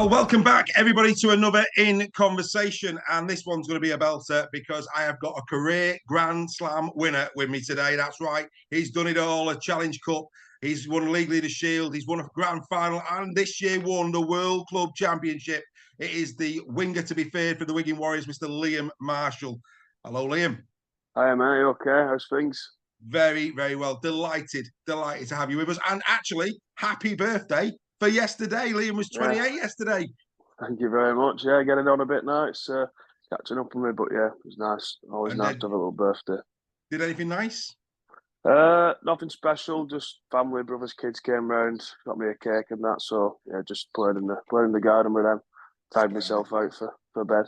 Well, welcome back, everybody, to another In Conversation. And this one's going to be a belter because I have got a career Grand Slam winner with me today. That's right. He's done it all, a Challenge Cup. He's won League Leader Shield. He's won a Grand Final and this year won the World Club Championship. It is the winger to be feared for the Wigan Warriors, Mr. Liam Marshall. Hello, Liam. Hi, mate. Okay, how's things? Very, very well. Delighted to have you with us. And actually, happy birthday for yesterday. Liam was 28 yesterday. Thank you very much. Yeah, getting on a bit now. It's catching up with me, but yeah, it was nice. Always nice to have a little birthday. Did anything nice? Nothing special. Just family, brothers, kids came round, got me a cake and that. So yeah, just played in the garden with them. Tied myself out for bed.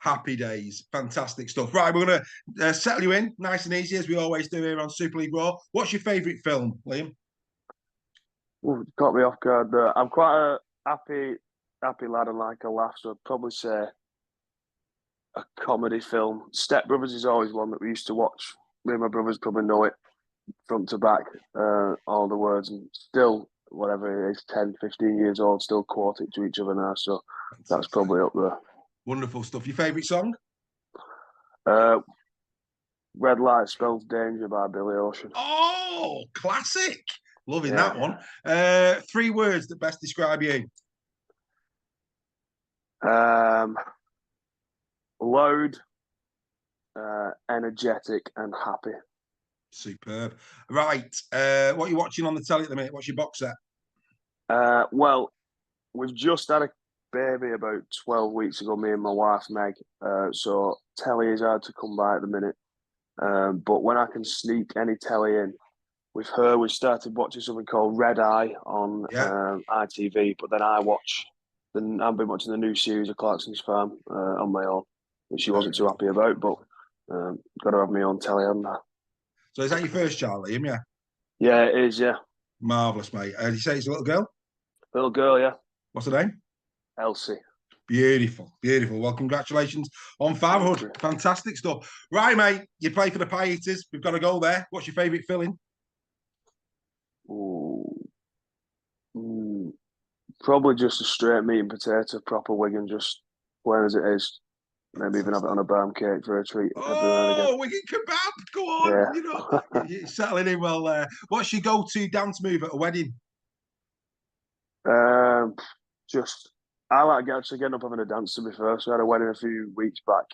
Happy days. Fantastic stuff. Right, we're going to settle you in nice and easy, as we always do here on Super League Raw. What's your favourite film, Liam? Ooh, caught me off guard there. I'm quite a happy lad and like a laugh, so I'd probably say a comedy film. Step Brothers is always one that we used to watch. Me and my brothers probably know it front to back, all the words, and still, whatever it is, 10, 15 years old, still quote it to each other now. So that's probably up there. Wonderful stuff. Your favourite song? Red Light Spells Danger by Billy Ocean. Oh, classic. Loving that one. 3 words that best describe you. Loud, energetic and happy. Superb. Right. What are you watching on the telly at the minute? What's your box set? Well, we've just had a baby about 12 weeks ago, me and my wife, Meg. So telly is hard to come by at the minute. But when I can sneak any telly in, with her, we started watching something called Red Eye on ITV. But then I've been watching the new series of Clarkson's Farm on my own, which she wasn't too happy about. But got to have my own telly on that. So is that your first child, Liam? Yeah. Yeah, it is. Yeah. Marvellous, mate. Did you say it's a little girl? Little girl, yeah. What's her name? Elsie. Beautiful, beautiful. Well, congratulations on fatherhood. Fantastic stuff. Right, mate, you play for the Pie Eaters. We've got to go there. What's your favourite filling? Probably just a straight meat and potato, proper Wigan, just plain as it is. Maybe even have it on a barm cake for a treat. Oh, Wigan kebab! Go on, yeah. You know, you're settling in well there. What's your go-to dance move at a wedding? I like actually getting up having a dance, to be fair. So I had a wedding a few weeks back.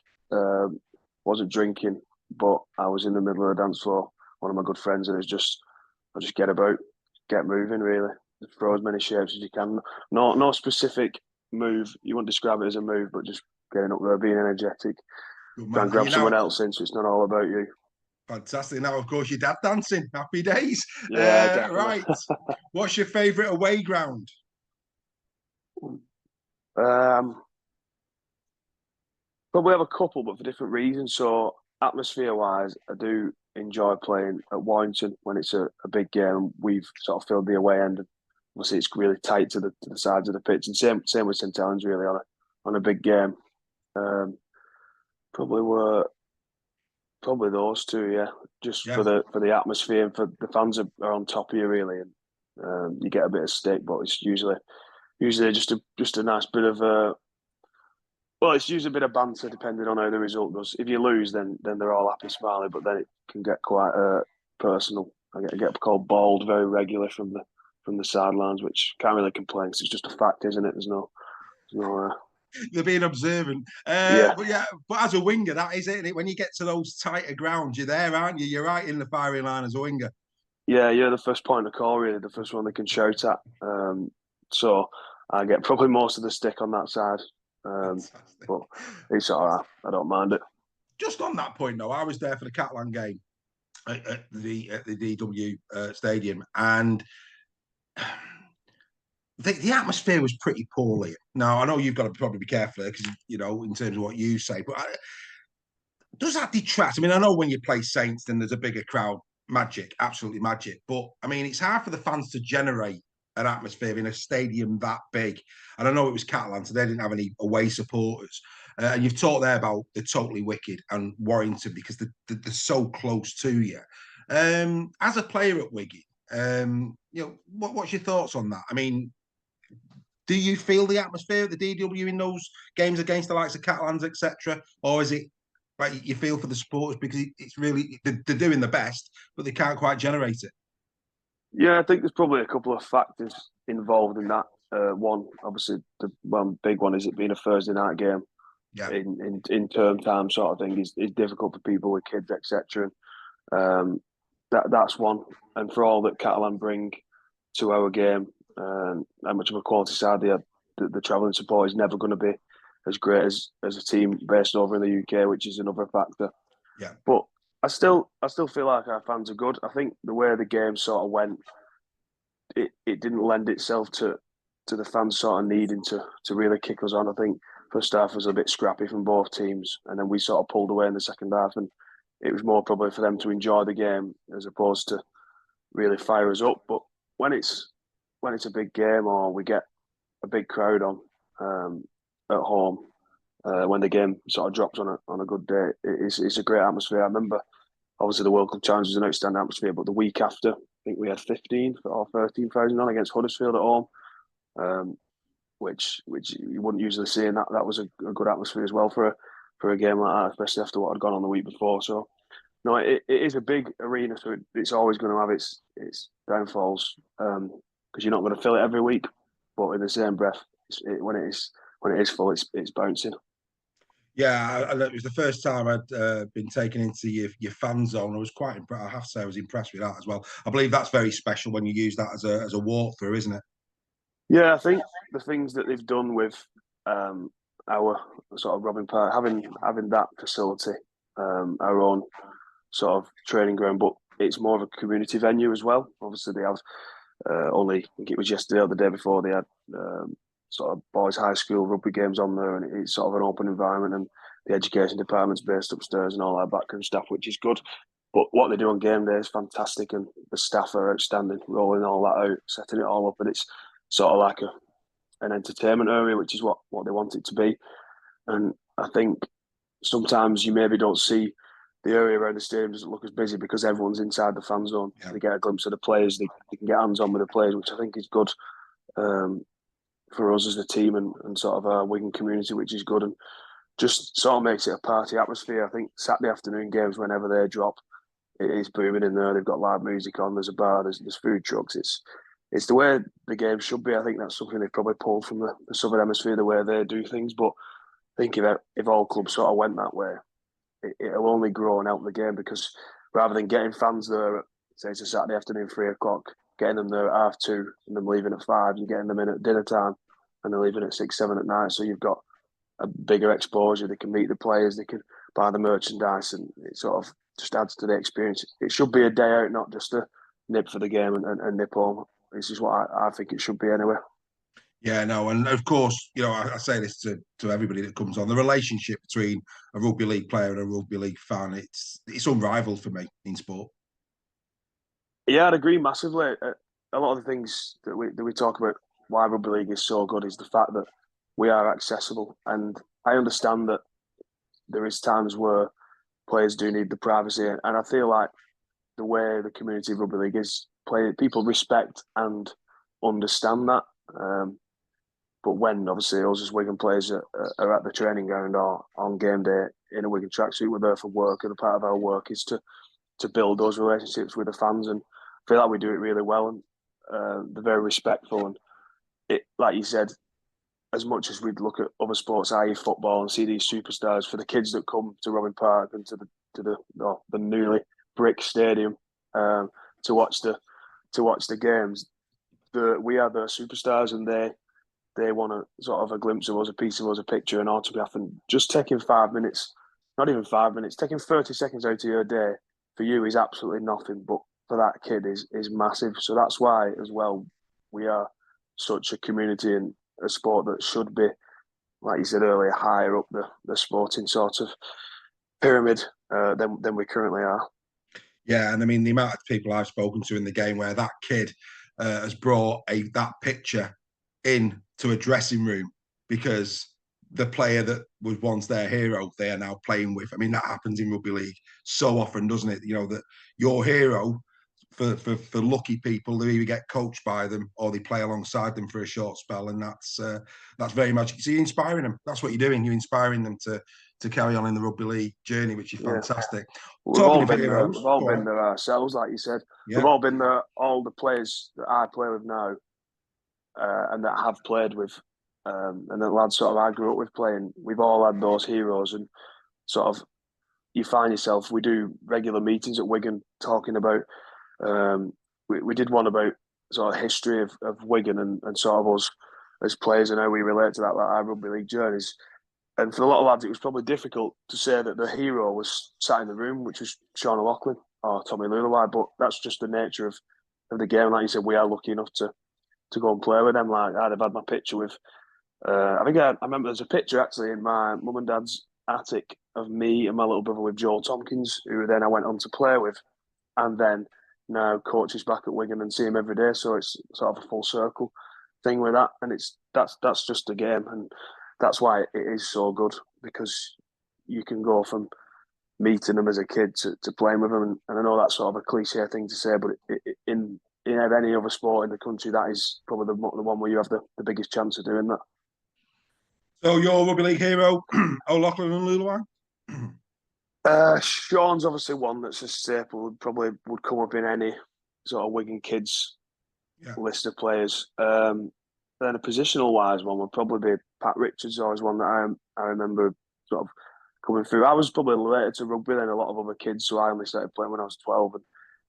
Wasn't drinking, but I was in the middle of the dance floor, one of my good friends, and I just get about, get moving really. Just throw as many shapes as you can. No specific move. You wouldn't describe it as a move, but just getting up there, being energetic. Try and grab someone else in, so it's not all about you. Fantastic. Now, of course, your dad dancing. Happy days. Yeah, right. What's your favourite away ground? Probably have a couple, but for different reasons. So atmosphere-wise, I do enjoy playing at Warrington when it's a big game. We've sort of filled the away end. Obviously, it's really tight to the sides of the pitch, and same with St Helens really on a big game. Probably those two, yeah. Just for the atmosphere and for the fans are on top of you really, and you get a bit of stick, but it's usually just a nice bit of it's usually a bit of banter depending on how the result goes. If you lose, then they're all happy, smiling, but then it can get quite personal. I get called bald very regularly from the sidelines, which can't really complain because it's just a fact, isn't it? There's no. They're being observant. But as a winger, that is it. When you get to those tighter grounds, you're there, aren't you? You're right in the firing line as a winger. Yeah, you're the first point of call, really, the first one they can shout at. So I get probably most of the stick on that side. But it's all right. I don't mind it. Just on that point, though, I was there for the Catalan game at the DW Stadium, and the atmosphere was pretty poorly. Now, I know you've got to probably be careful because, you know, in terms of what you say, but does that detract? I mean, I know when you play Saints, then there's a bigger crowd, magic, absolutely magic. But, I mean, it's hard for the fans to generate an atmosphere in a stadium that big. And I know it was Catalan, so they didn't have any away supporters. And you've talked there about the Totally Wicked and Warrington because they're so close to you. As a player at Wigan, you know, what's your thoughts on that? I mean, Do you feel the atmosphere at the DW in those games against the likes of Catalans, etc., or is it like you feel for the supporters because it's really they're doing the best, but they can't quite generate it? Yeah, I think there's probably a couple of factors involved in that. One, obviously, the one big one is it being a Thursday night game Yeah, in term time sort of thing is difficult for people with kids, etc. That's one. And for all that Catalan bring to our game, how much of a quality side they have, the travelling support is never going to be as great as a team based over in the UK, which is another factor. yeah, But I still feel like our fans are good. I think the way the game sort of went, it didn't lend itself to the fans sort of needing to really kick us on. I think first half was a bit scrappy from both teams, and then we sort of pulled away in the second half, and it was more probably for them to enjoy the game as opposed to really fire us up. But when it's when it's a big game or we get a big crowd on at home, when the game sort of drops on a good day, it's a great atmosphere. I remember obviously the World Cup Challenge was an outstanding atmosphere, but the week after, I think we had 15 or 13,000 on against Huddersfield at home, which you wouldn't usually see, and that was a good atmosphere as well for a game like that, especially after what had gone on the week before. So no, it is a big arena, so it's always going to have its downfalls because you're not going to fill it every week. But in the same breath, when it is full, it's bouncing. yeah. It was the first time I'd been taken into your fan zone. I was quite impressed. I have to say, I was impressed with that as well. I believe that's very special when you use that as a walkthrough, isn't it? Yeah, I think the things that they've done with our sort of Robin Park, having that facility, our own sort of training ground, but it's more of a community venue as well. Obviously, they have only, I think it was yesterday or the day before, they had sort of boys' high school rugby games on there, and it's sort of an open environment, and the education department's based upstairs and all our backroom staff, which is good. But what they do on game day is fantastic, and the staff are outstanding, rolling all that out, setting it all up, and it's sort of like an entertainment area, which is what they want it to be. And I think sometimes you maybe don't see the area around the stadium doesn't look as busy because everyone's inside the fan zone. Yeah. They get a glimpse of the players, they can get hands on with the players, which I think is good um, for us as a team and sort of our Wigan community, which is good and just sort of makes it a party atmosphere. I think Saturday afternoon games, whenever they drop, it is booming in there. They've got live music on. There's a bar. There's food trucks. It's the way the game should be. I think that's something they've probably pulled from the Southern Hemisphere, the way they do things. But I think if all clubs sort of went that way, it'll only grow and help the game because rather than getting fans there, say it's a Saturday afternoon, 3 o'clock, getting them there at 2:30 and them leaving at 5, you're getting them in at dinner time and they're leaving at 6, 7 at night. So you've got a bigger exposure. They can meet the players, they can buy the merchandise, and it sort of just adds to the experience. It should be a day out, not just a nip for the game and nip home. This is what I think it should be anyway. Yeah, no, and of course, I say this to everybody that comes on. The relationship between a rugby league player and a rugby league fan, it's unrivaled for me in sport. Yeah, I'd agree massively. A lot of the things that we talk about why rugby league is so good is the fact that we are accessible, and I understand that there is times where players do need the privacy, and I feel like the way the community of rugby league is played, people respect and understand that. But when obviously us as Wigan players are at the training ground or on game day in a Wigan tracksuit, we're there for work, and a part of our work is to build those relationships with the fans, and I feel like we do it really well, and they're very respectful. And like you said, as much as we'd look at other sports, i.e., football, and see these superstars, for the kids that come to Robin Park and to the newly brick stadium to watch the games, we are the superstars, and they want a sort of a glimpse of us, a piece of us, a picture, an autograph, and just taking 5 minutes, not even 5 minutes, taking 30 seconds out of your day for you is absolutely nothing, but for that kid is massive. So that's why as well we are such a community and a sport that should be, like you said earlier, higher up the sporting sort of pyramid than we currently are. Yeah, and I mean the amount of people I've spoken to in the game where that kid has brought that picture in to a dressing room because the player that was once their hero they are now playing with. I mean that happens in rugby league so often, doesn't it? That your hero for lucky people, they either get coached by them or they play alongside them for a short spell, and that's very magic. So you're inspiring them. That's what you're doing. You're inspiring them to carry on in the rugby league journey, which is fantastic. We've all been there ourselves, like you said. Yeah. We've all been there. All the players that I play with now, and that I have played with, and the lads sort of I grew up with playing. We've all had those heroes, and sort of you find yourself. We do regular meetings at Wigan talking about. We did one about sort of history of Wigan and sort of us as players and how we relate to that, like our rugby league journeys. And for a lot of lads, it was probably difficult to say that the hero was sat in the room, which was Sean O'Loughlin or Tommy Luluai, but that's just the nature of the game. Like you said, we are lucky enough to go and play with them. Like I'd have had my picture with, I remember there's a picture actually in my mum and dad's attic of me and my little brother with Joel Tompkins, who then I went on to play with, and then now coaches back at Wigan and see him every day. So it's sort of a full circle thing with that, and that's just a game, and that's why it is so good, because you can go from meeting them as a kid to playing with them, and I know that's sort of a cliche thing to say, but in any other sport in the country, that is probably the one where you have the biggest chance of doing that. So your rugby league hero, O'Loughlin and Luluai? Sean's obviously one that's a staple. Probably would come up in any sort of Wigan kids list of players. Then a positional wise one would probably be Pat Richards. Always one that I remember sort of coming through. I was probably related to rugby than a lot of other kids, so I only started playing when I was 12 and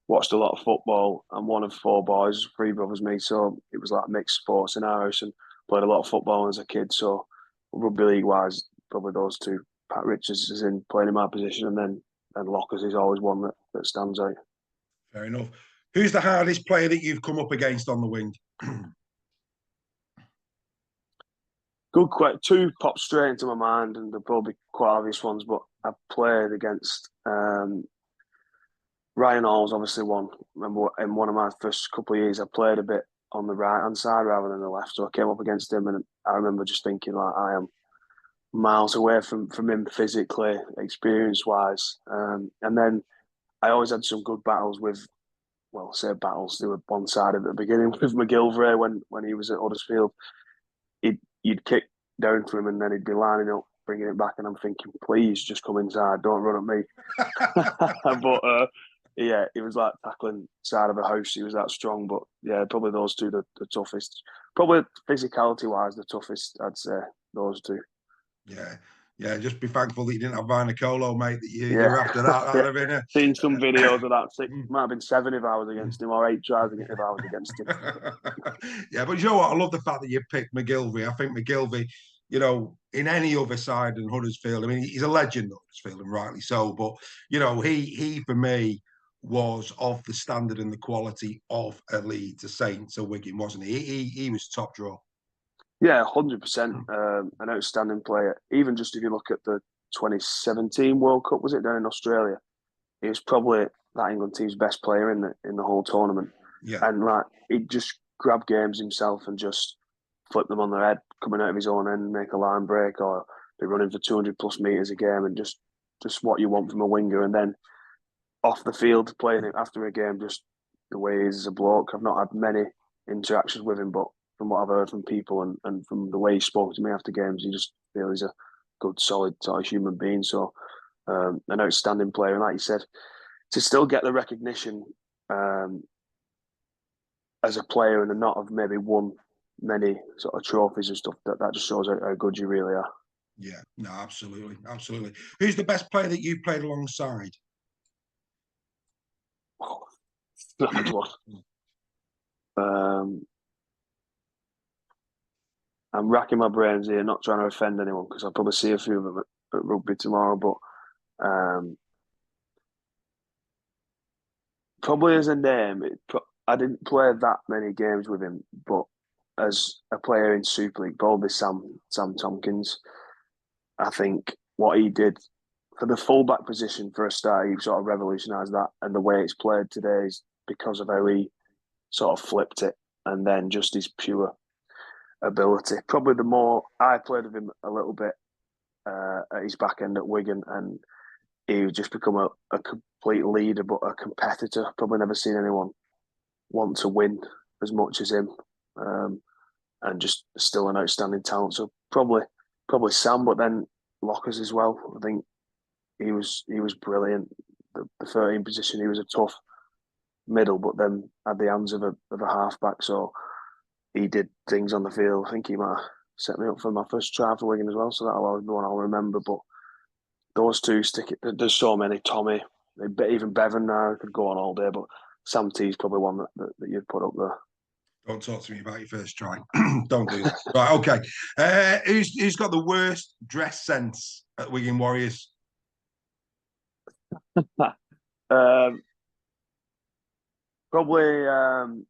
watched a lot of football. I'm one of 4 boys, 3 brothers, me, so it was like mixed sports in our house, and played a lot of football as a kid. So rugby league wise, probably those two. Pat Richards is in playing in my position, and then Lockers is always one that stands out. Fair enough. Who's the hardest player that you've come up against on the wing? Good question. 2 pop straight into my mind, and they're probably quite obvious ones, but I've played against Ryan Hall's obviously one. Remember in one of my first couple of years, I played a bit on the right-hand side rather than the left, so I came up against him, and I remember just thinking, like, I am miles away from him physically, experience-wise. And then I always had some good battles with, well, say battles, they were one-sided at the beginning with McGilvray when he was at Huddersfield. You'd kick down for him and then he'd be lining up, bringing it back, and I'm thinking, please just come inside, don't run at me. But yeah, he was like tackling side of a house. He was that strong. But yeah, probably those two the toughest. Probably physicality-wise, the toughest, I'd say, those two. Yeah, just be thankful that you didn't have Vinacolo, mate, that you're after that. That would have been Seen some videos of that. 6, might have been 7 if I was against him, or 8 tries if I was against him. Yeah, but you know what? I love the fact that you picked McGilvray. I think McGilvray, you know, in any other side than Huddersfield, I mean, he's a legend at Huddersfield, and rightly so, but, you know, he for me was of the standard and the quality of a Leeds, a Saints, a Wigan, wasn't he? He was top draw. Yeah, 100%. An outstanding player. Even just if you look at the 2017 World Cup, was it down in Australia? He was probably that England team's best player in the whole tournament. Yeah. And like he'd just grab games himself and just flip them on their head, coming out of his own end, make a line break, or be running for 200+ meters a game, and just what you want from a winger. And then off the field, playing it after a game, just the way he is as a bloke. I've not had many interactions with him, but from what I've heard from people and from the way he spoke to me after games, you just feel he's a good, solid sort of human being. So an outstanding player. And like you said, to still get the recognition as a player and not have maybe won many sort of trophies and stuff, that just shows how good you really are. Yeah, no, absolutely. Absolutely. Who's the best player that you played alongside? Oh, that's one. I'm racking my brains here, not trying to offend anyone, because I'll probably see a few of them at rugby tomorrow. But probably as a name, I didn't play that many games with him, but as a player in Super League, probably Sam Tompkins. I think what he did for the fullback position for a start, he sort of revolutionised that, and the way it's played today is because of how he sort of flipped it, and then just his pure ability. Probably the more I played with him a little bit at his back end at Wigan, and he would just become a complete leader, but a competitor. Probably never seen anyone want to win as much as him, and just still an outstanding talent. So probably Sam, but then Lockers as well. I think he was brilliant. The 13 position, he was a tough middle, but then had the hands of a halfback. So he did things on the field. I think he might have set me up for my first try for Wigan as well. So that'll always be one I'll remember. But those two stick it. There's so many. Tommy, even Bevan now could go on all day, but Sam T is probably one that you'd put up there. Don't talk to me about your first try. Don't do that. Right, okay. Who's got the worst dress sense at Wigan Warriors? Probably one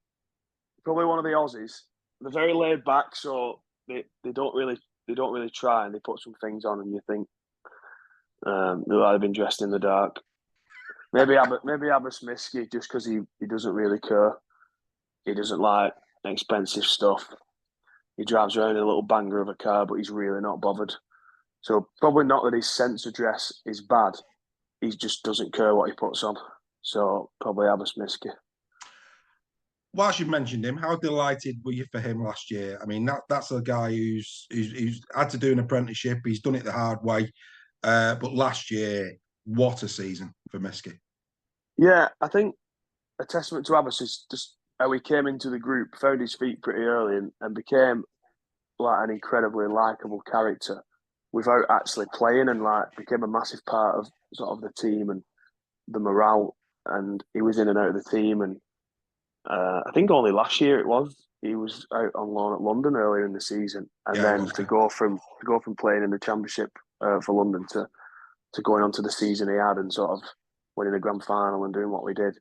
of the Aussies. They're very laid back, so they don't really try, and they put some things on, and you think they might have been dressed in the dark. Maybe Abbas Miski, just because he doesn't really care. He doesn't like expensive stuff. He drives around in a little banger of a car, but he's really not bothered. So probably not that his sense of dress is bad. He just doesn't care what he puts on. So probably Abbas Miski. Whilst you've mentioned him, how delighted were you for him last year? I mean, that's a guy who's had to do an apprenticeship. He's done it the hard way. But last year, what a season for Miski. Yeah, I think a testament to Abbas is just how he came into the group, found his feet pretty early, and became like an incredibly likable character without actually playing, and like became a massive part of sort of the team and the morale. And he was in and out of the team, and I think only last year he was out on loan at London earlier in the season, and then to go from playing in the Championship for London to going on to the season he had and sort of winning a grand final and doing what we did,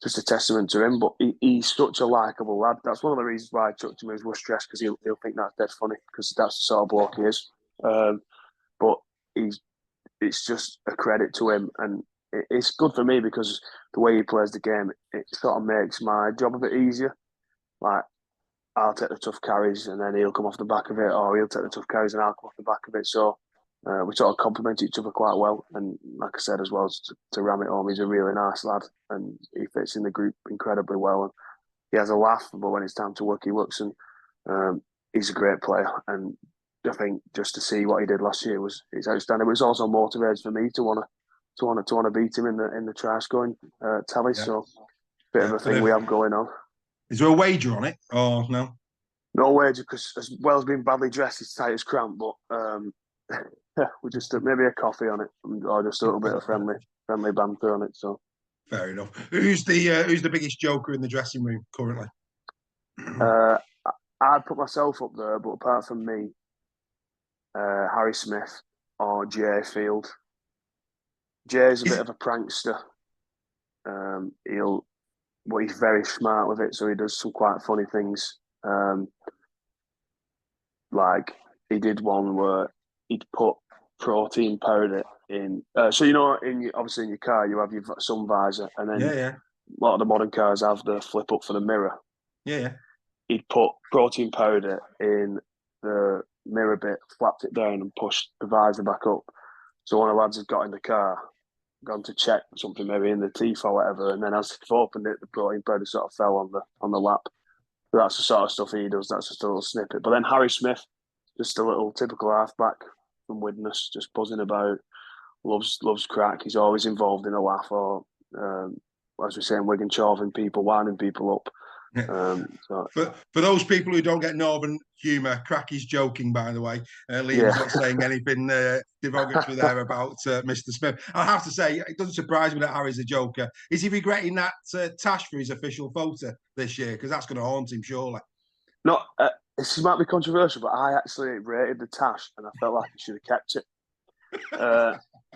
just a testament to him. But he's such a likable lad. That's one of the reasons why I chucked him in his worst dress, because he'll think that's dead funny, because that's the sort of bloke he is. But it's just a credit to him, and it's good for me because the way he plays the game, it sort of makes my job a bit easier. Like, I'll take the tough carries and then he'll come off the back of it, or he'll take the tough carries and I'll come off the back of it. So we sort of complement each other quite well. And like I said as well, to ram it home, he's a really nice lad and he fits in the group incredibly well. And he has a laugh, but when it's time to work, he works. And he's a great player. And I think just to see what he did last year it's outstanding. It was also motivated for me to want to beat him in the try scoring tally. Yeah. So bit of a thing we have going on. Is there a wager on it or no? No wager, because as well as being badly dressed, it's tight as cramp. But we just maybe a coffee on it, or just a little bit of friendly banter on it. So fair enough. Who's the biggest joker in the dressing room currently? I'd put myself up there, but apart from me, Harry Smith or Jay Field. Jay's a bit of a prankster. But he's very smart with it, so he does some quite funny things. Like he did one where he'd put protein powder in. So obviously in your car you have your sun visor, and then a lot of the modern cars have the flip up for the mirror. Yeah. He'd put protein powder in the mirror bit, flapped it down, and pushed the visor back up. So one of the lads had got in the car, gone to check something maybe in the teeth or whatever, and then as they've opened it, the protein powder sort of fell on the lap. So that's the sort of stuff he does. That's just a little snippet. But then Harry Smith, just a little typical halfback from Widnes, just buzzing about, loves crack. He's always involved in a laugh, or as we say in Wigan, choving people, winding people up. For those people who don't get Northern humour, crack is joking, by the way. Liam's not saying anything derogatory there about Mr. Smith. I have to say, it doesn't surprise me that Harry's a joker. Is he regretting that tash for his official photo this year? Because that's going to haunt him, surely. No, this might be controversial, but I actually rated the tash and I felt like he should have kept it.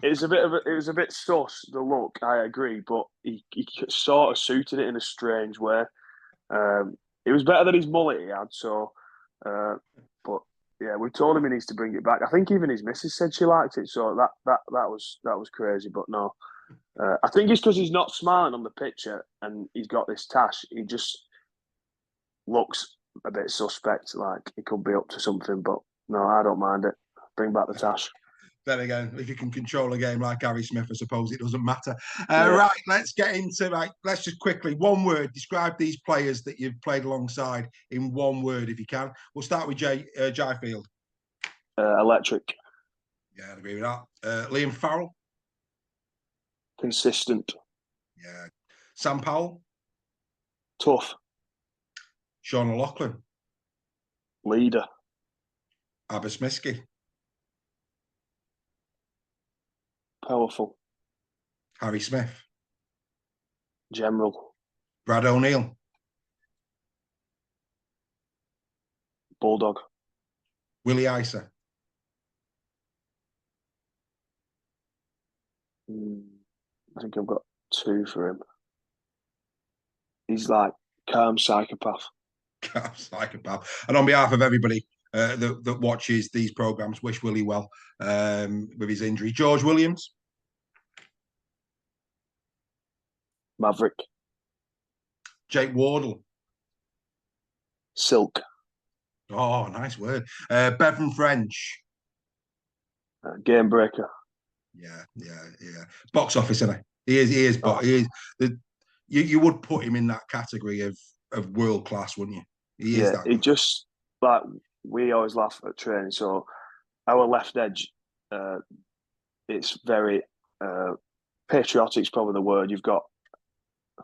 It was a bit sus, the look, I agree, but he sort of suited it in a strange way. It was better than his mullet he had, so but yeah, we told him he needs to bring it back. I think even his missus said she liked it, so that was crazy. But no, I think it's because he's not smiling on the picture and he's got this tash. He just looks a bit suspect, like he could be up to something. But no, I don't mind it. Bring back the tash. Then again, if you can control a game like Harry Smith, I suppose it doesn't matter. Yeah. Right, let's get into let's just quickly one word describe these players that you've played alongside in one word, if you can. We'll start with Jai Field. Electric. Yeah, I agree with that. Liam Farrell. Consistent. Yeah. Sam Powell. Tough. Sean O'Loughlin. Leader. Abasmisky. Powerful. Harry Smith. General. Brad O'Neill. Bulldog. Willie Isa. I think I've got 2 for him. He's like calm psychopath. Calm psychopath. And on behalf of everybody that watches these programs, wish Willie well with his injury. George Williams. Maverick. Jake Wardle. Silk. Oh, nice word. Bevan French. Game breaker. Yeah. Box office, isn't he? He is. But he is. You would put him in that category of world class, wouldn't you? He is that. He just like we always laugh at training. So our left edge, it's very patriotic. Is probably the word. You've got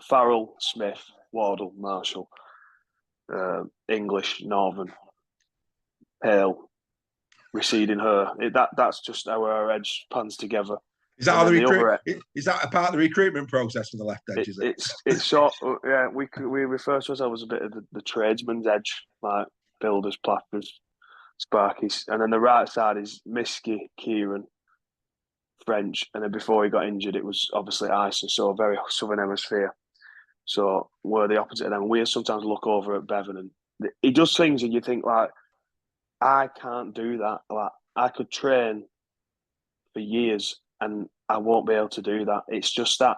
Farrell, Smith, Wardle, Marshall, English, Northern, Pale, receding her. That's just how our edge pans together. Is that is that a part of the recruitment process for the left edge? It's sort of, yeah. We refer to ourselves as a bit of the tradesman's edge, like builders, platters, sparkies, and then the right side is Miski, Kieran, French, and then before he got injured, it was obviously Isa, so very southern hemisphere. So we're the opposite of them. We sometimes look over at Bevan and he does things, and you think like, I can't do that. Like I could train for years and I won't be able to do that. It's that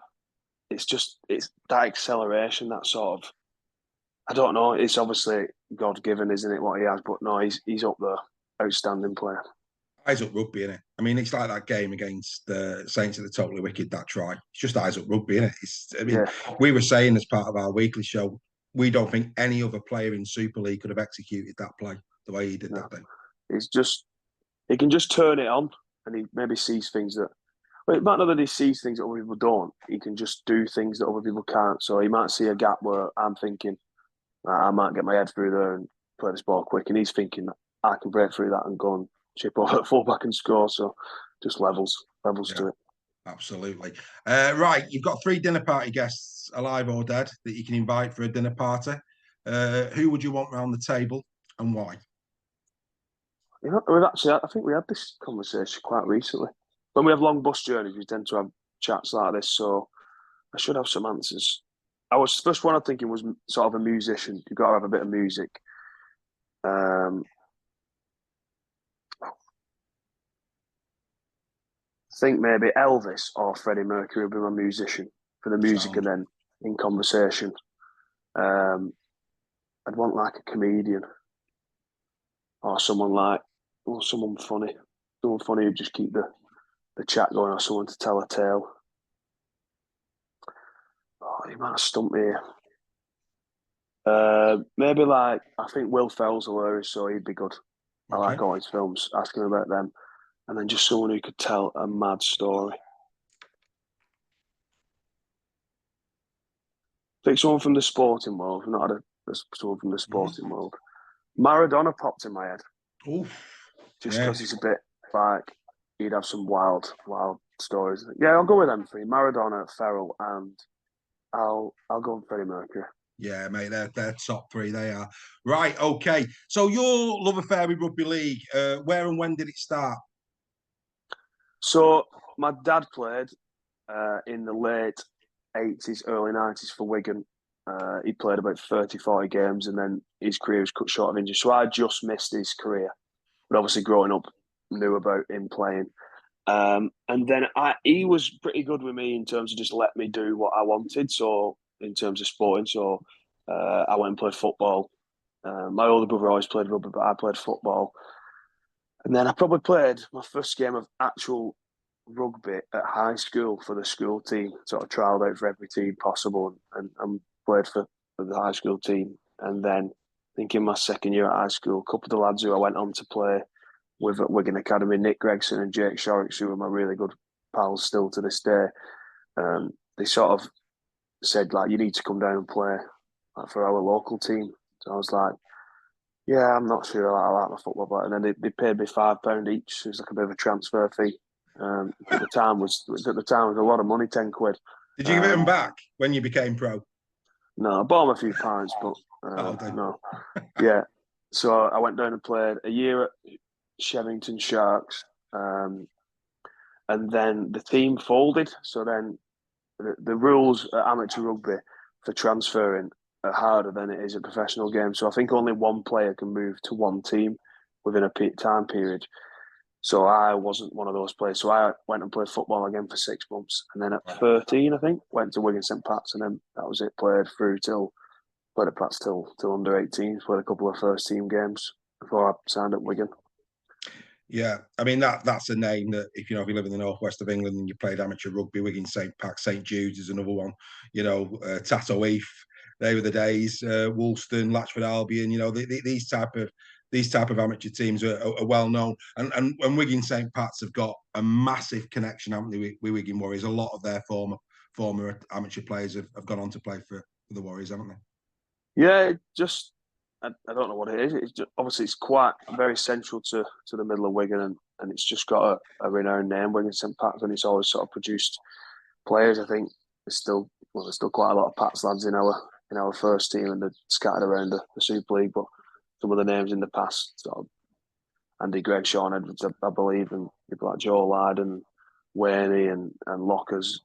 acceleration, that sort of, I don't know. It's obviously God given, isn't it? What he has, but no, he's up there, outstanding player. Eyes up rugby, innit? I mean, it's like that game against the Saints of the Totally Wicked, that try. It's just eyes up rugby, innit? We were saying as part of our weekly show, we don't think any other player in Super League could have executed that play the way he did that thing. He can just turn it on, and he maybe sees things that. Well, it might not that he sees things that other people don't. He can just do things that other people can't. So he might see a gap where I'm thinking, I might get my head through there and play this ball quick, and he's thinking I can break through that and go and chip over at fullback and score. So just levels to it. Absolutely. Right, you've got 3 dinner party guests, alive or dead, that you can invite for a dinner party. Who would you want around the table and why? You know, I think we had this conversation quite recently. When we have long bus journeys, we tend to have chats like this, so I should have some answers. First one I'm thinking was sort of a musician. You've got to have a bit of music. I think maybe Elvis or Freddie Mercury would be my musician for the music, and then in conversation. I'd want like a comedian or someone funny. Someone funny who'd just keep the chat going, or someone to tell a tale. Oh, you might have stumped me here. Maybe like, I think Will Ferrell's hilarious, so he'd be good. Okay. I like all his films, asking about them. And then just someone who could tell a mad story. I think someone from the sporting world, not someone from the sporting world. Maradona popped in my head. Oof. Just because he's a bit like, he'd have some wild stories. Yeah, I'll go with them 3. Maradona, Ferrell, and I'll go with Freddie Mercury. Yeah, mate, they're top 3. They are. Right, okay. So your love affair with rugby league, where and when did it start? So my dad played in the late 80s, early 90s for Wigan. He played about 30, 40 games, and then his career was cut short of injury. So I just missed his career. But obviously growing up, knew about him playing. And then he was pretty good with me in terms of just let me do what I wanted. So in terms of sporting, so I went and played football. My older brother always played rugby, but I played football. And then I probably played my first game of actual rugby at high school for the school team. Sort of trialled out for every team possible and played for the high school team. And then I think in my second year at high school, a couple of the lads who I went on to play with at Wigan Academy, Nick Gregson and Jake Shorrocks, who are my really good pals still to this day, they sort of said, like, you need to come down and play for our local team. So I was like, yeah, I'm not sure I like my football, but and then they paid me £5 each. It was like a bit of a transfer fee. At the time was a lot of money, £10. Did you give them back when you became pro? No, I bought them a few pounds, but no. Yeah. So I went down and played a year at Shevington Sharks, and then the team folded. So then the rules at amateur rugby for transferring are harder than it is a professional game. So I think only one player can move to one team within a time period. So I wasn't one of those players. So I went and played football again for 6 months. And then at 13, I think, went to Wigan St Pat's. And then that was it. Played at Pat's till under 18. Played a couple of first team games before I signed at Wigan. Yeah, I mean that's a name that if you live in the northwest of England and you played amateur rugby, Wigan St Pat's, St Jude's is another one. Tato Heath, they were the days. Woolston, Latchford Albion. These type of amateur teams are well known, and Wigan St Pat's have got a massive connection, haven't they, with Wigan Warriors? A lot of their former amateur players have gone on to play for the Warriors, haven't they? Yeah, just I don't know what it is. It's just, obviously it's quite very central to the middle of Wigan, and it's just got a renowned name, Wigan St Pat's, and it's always sort of produced players. I think there's still quite a lot of Pats lads in our first team, and they're scattered around the Super League. But some of the names in the past, sort of Andy Gregg, Sean Edwards, I believe, and people like Joe Ladd and Wayne and Lockers,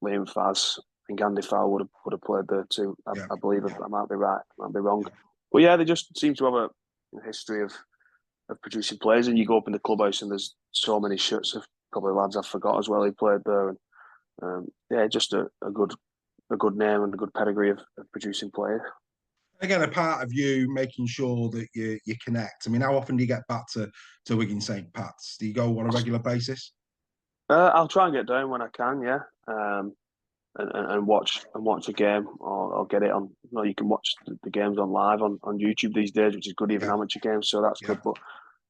Liam Faz. I think Andy Fowle would have played there too. I believe. I might be right, I might be wrong. But yeah, they just seem to have a history of producing players. And you go up in the clubhouse and there's so many shirts of probably lads I've forgot as well who played there. And just a good name and a good pedigree of producing players. Again, a part of you making sure that you connect. I mean, how often do you get back to Wigan St Pat's? Do you go on a regular basis? I'll try and get down when I can, yeah. And watch a game, or I'll get it on. You can watch the games on live on YouTube these days, which is good, even amateur games. So that's good. But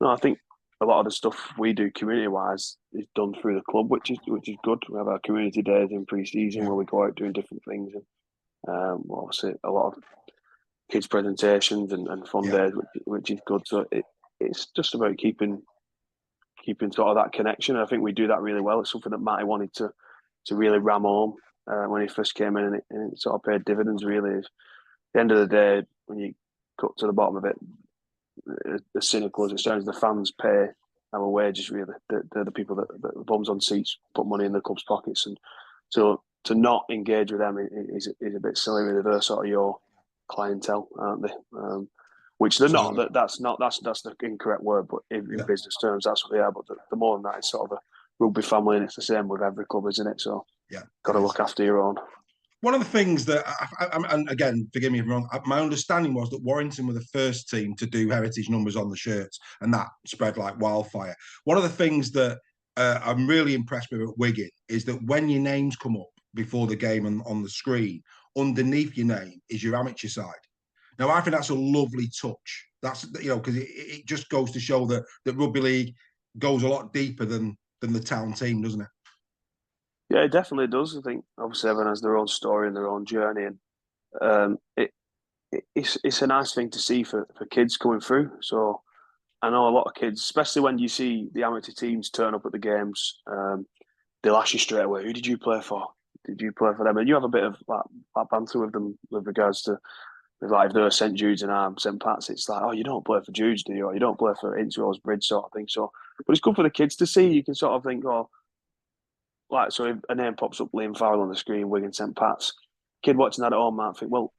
no, I think a lot of the stuff we do community wise is done through the club, which is good. We have our community days in pre-season where we go out doing different things, and obviously a lot of kids presentations and fun days, which is good. So it's just about keeping sort of that connection. And I think we do that really well. It's something that Matty wanted to really ram home when he first came in, and it sort of paid dividends. Really, at the end of the day, when you cut to the bottom of it, as cynical as it sounds, the fans pay our wages. Really, they're the people that bums on seats put money in the club's pockets, and so to not engage with them is a bit silly. Really, they're sort of your clientele, aren't they? Which they're not. That's the incorrect word, but in business terms, that's what they are. But the more than that, it's sort of a rugby family, and it's the same with every club, isn't it? So got to look after your own. One of the things that, and again, forgive me if I'm wrong, my understanding was that Warrington were the first team to do heritage numbers on the shirts, and that spread like wildfire. One of the things that I'm really impressed with at Wigan is that when your names come up before the game and on the screen, underneath your name is your amateur side. Now, I think that's a lovely touch. That's, because it just goes to show that Rugby League goes a lot deeper than the town team, doesn't it? Yeah, it definitely does. I think obviously everyone has their own story and their own journey, and it's a nice thing to see for kids coming through. So I know a lot of kids, especially when you see the amateur teams turn up at the games, they'll ask you straight away, "Who did you play for? Did you play for them?" And you have a bit of like banter with them with regards to, like, if they're St Jude's and I'm St Pat's, it's like, "Oh, you don't play for Jude's, do you? Or you don't play for Innsrose Bridge," sort of thing. So, but it's good for the kids to see. You can sort of think, "Oh." Like, so if a name pops up, Liam Farrell on the screen, Wigan St Pat's, kid watching that at home might think, well,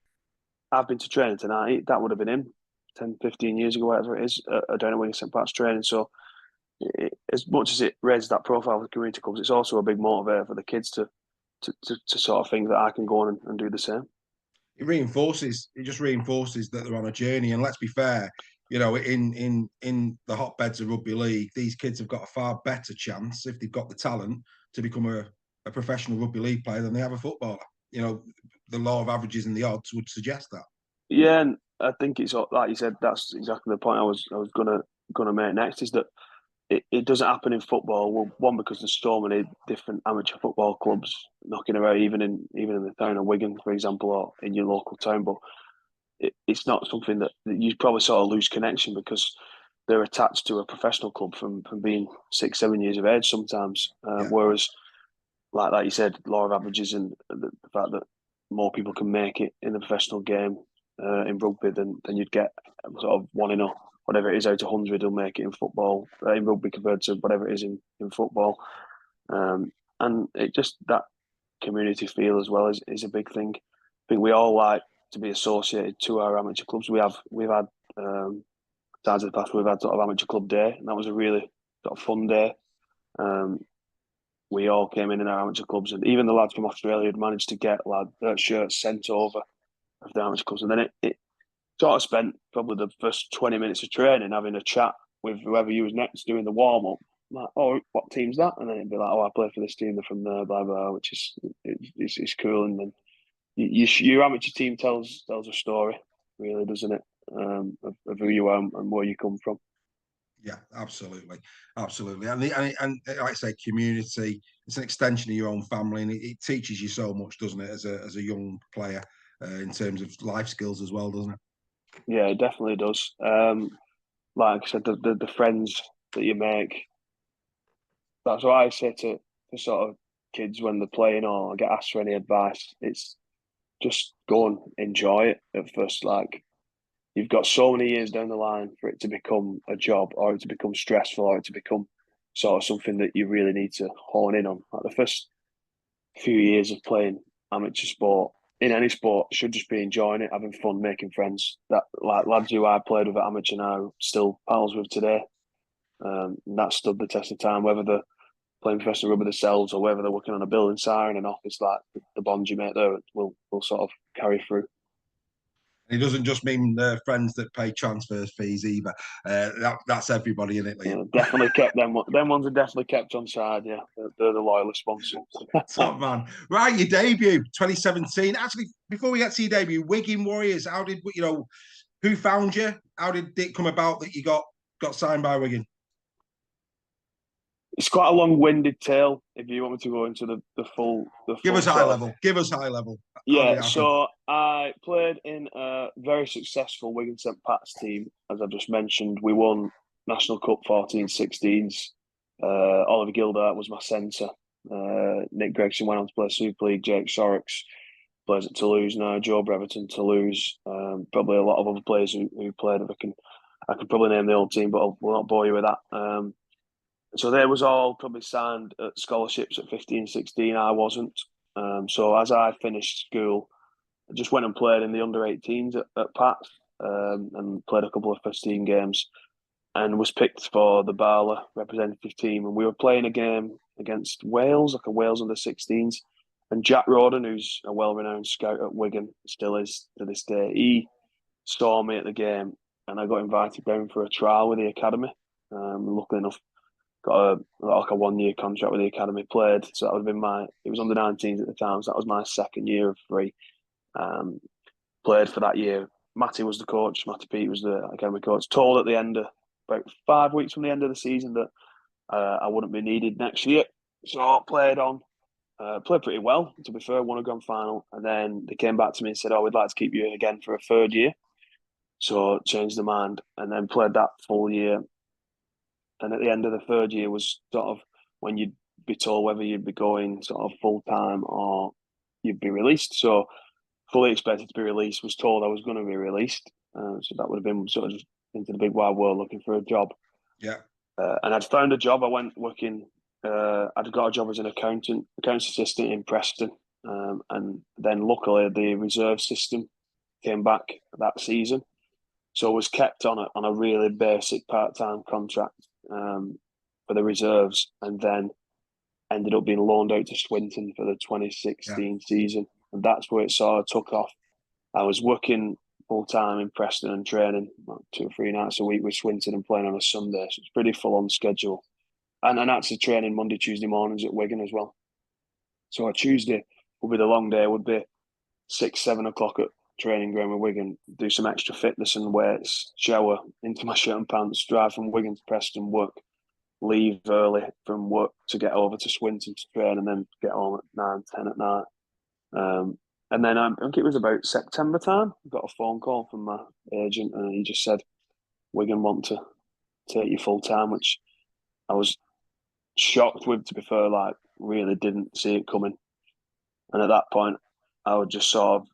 I've been to training tonight. That would have been him 10, 15 years ago, whatever it is, down at Wigan St Pat's training. So as much as it raises that profile of the community clubs, it's also a big motivator for the kids to sort of think that I can go on and do the same. It just reinforces that they're on a journey. And let's be fair, you know, in the hotbeds of rugby league, these kids have got a far better chance if they've got the talent to become a professional rugby league player than they have a footballer. You know, the law of averages and the odds would suggest that. Yeah, and I think it's like you said. That's exactly the point I was gonna make next. Is that it doesn't happen in football. Well, one, because there's so many different amateur football clubs knocking around, even in the town of Wigan, for example, or in your local town. But it's not something that you probably sort of lose connection because they're attached to a professional club from being 6, 7 years of age sometimes. Whereas, like you said, law of averages and the fact that more people can make it in the professional game in rugby than you'd get sort of one in a whatever it is out of 100 will make it in football in rugby compared to whatever it is in football. And it just that community feel as well is a big thing. I think we all like to be associated to our amateur clubs. We've had times in the past we've had sort of amateur club day, and that was a really sort of fun day. We all came in our amateur clubs, and even the lads from Australia had managed to get shirts sent over of the amateur clubs, and then it sort of spent probably the first 20 minutes of training having a chat with whoever you was next doing the warm up. Like, oh, what team's that? And then it'd be like, oh, I play for this team. They're from there, blah blah, which is it's cool. And then your amateur team tells a story, really, doesn't it? Of who you are and where you come from. Yeah, absolutely, absolutely. And like I say, community. It's an extension of your own family, and it teaches you so much, doesn't it, as a young player, in terms of life skills as well, doesn't it? Yeah, it definitely does. Like I said, the friends that you make. That's what I say to sort of kids when they're playing or get asked for any advice. It's just go and enjoy it at first. Like you've got so many years down the line for it to become a job or it to become stressful or it to become sort of something that you really need to hone in on. Like the first few years of playing amateur sport in any sport should just be enjoying it, having fun, making friends. That like lads who I played with at amateur now still pals with today. And that stood the test of time, whether they're playing professional rugby themselves or whether they're working on a building site in an office. Like the bonds you make there will sort of carry through. It doesn't just mean friends that pay transfer fees either. That's everybody in it, Liam. Yeah, definitely kept them. Them ones are definitely kept on side. Yeah, they're the loyalist sponsors. Top man. Right, your debut, 2017. Actually, before we get to your debut, Wigan Warriors. How did who found you? How did it come about that you got signed by Wigan? It's quite a long-winded tale. If you want me to go into the full, give us high level. Give us high level. Yeah, so I played in a very successful Wigan St Pat's team, as I've just mentioned. We won National Cup 14-16s. Oliver Gilder was my centre. Nick Gregson went on to play Super League. Jake Sorrocks plays at Toulouse now. Joe Breverton, Toulouse. Probably a lot of other players who played. I could probably name the old team, but I will not bore you with that. So they was all probably signed at scholarships at 15, 16. I wasn't. So as I finished school, I just went and played in the under-18s at Pat's and played a couple of first team games and was picked for the Barla representative team. And we were playing a game against Wales, like a Wales under-16s. And Jack Roden, who's a well-renowned scout at Wigan, still is to this day, he saw me at the game and I got invited down for a trial with the academy. Luckily enough, got a 1-year contract with the academy. Played, so that would have been it was under 19s at the time, so that was my second year of free. Played for that year. Matty was the coach. Matty Pete was the academy coach. Told at the end of about 5 weeks from the end of the season that I wouldn't be needed next year. So I played on. Played pretty well, to be fair. Won a grand final, and then they came back to me and said, "Oh, we'd like to keep you again for a third year." So changed the mind, and then played that full year. And at the end of the third year was sort of when you'd be told whether you'd be going sort of full time or you'd be released. So fully expected to be released. Was told I was going to be released. So that would have been sort of just into the big wide world looking for a job. Yeah. And I'd found a job. I went working. I'd got a job as an accounts assistant in Preston. And then luckily the reserve system came back that season. So I was kept on a really basic part-time contract for the reserves, and then ended up being loaned out to Swinton for the 2016 season, and that's where it sort of took off. I was working full time in Preston and training like 2 or 3 nights a week with Swinton and playing on a Sunday. So it's pretty full on schedule. And then actually training Monday, Tuesday mornings at Wigan as well. So a Tuesday would be the long day, would be 6, 7 o'clock at training ground with Wigan, do some extra fitness and weights, shower into my shirt and pants, drive from Wigan to Preston, work, leave early from work to get over to Swinton to train, and then get home at 9, 10 at night. And then I think it was about September time, I got a phone call from my agent, and he just said, Wigan want to take you full time, which I was shocked with, to be fair, like really didn't see it coming. And at that point, I would just sort of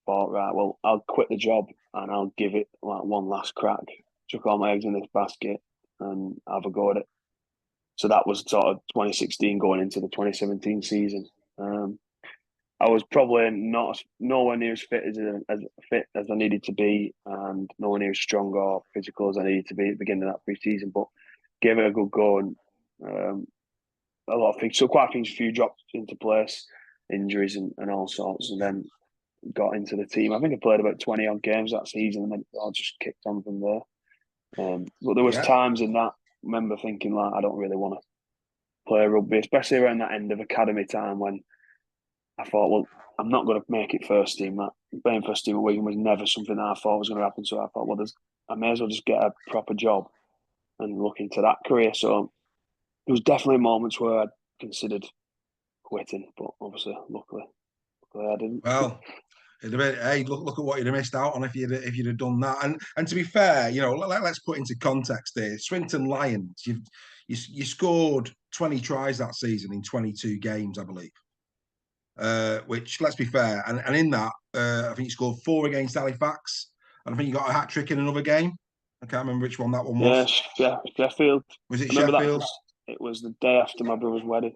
thought, right, well, I'll quit the job and I'll give it like one last crack, chuck all my eggs in this basket and have a go at it. So that was sort of 2016 going into the 2017 season. I was probably nowhere near as fit as I needed to be, and nowhere near as strong or physical as I needed to be at the beginning of that pre-season. But gave it a good go, and a lot of things. So quite a few dropped into place, injuries and all sorts, and then got into the team. I think I played about 20 odd games that season, and then it all just kicked on from there. But there was times in that, I remember thinking like, I don't really want to play rugby, especially around that end of academy time when I thought, well, I'm not going to make it first team. That playing first team at Wigan was never something that I thought was going to happen. So I thought, well, I may as well just get a proper job and look into that career. So there was definitely moments where I considered quitting, but obviously, luckily I didn't. Well, hey, look at what you'd have missed out on if you'd have done that. And to be fair, let's put into context here. Swinton Lions, you scored 20 tries that season in 22 games, I believe. Which, let's be fair, and in that, I think you scored 4 against Halifax, and I think you got a hat trick in another game. I can't remember which one that one was. Yeah, Sheffield. Was it Sheffield? It was the day after my brother's wedding.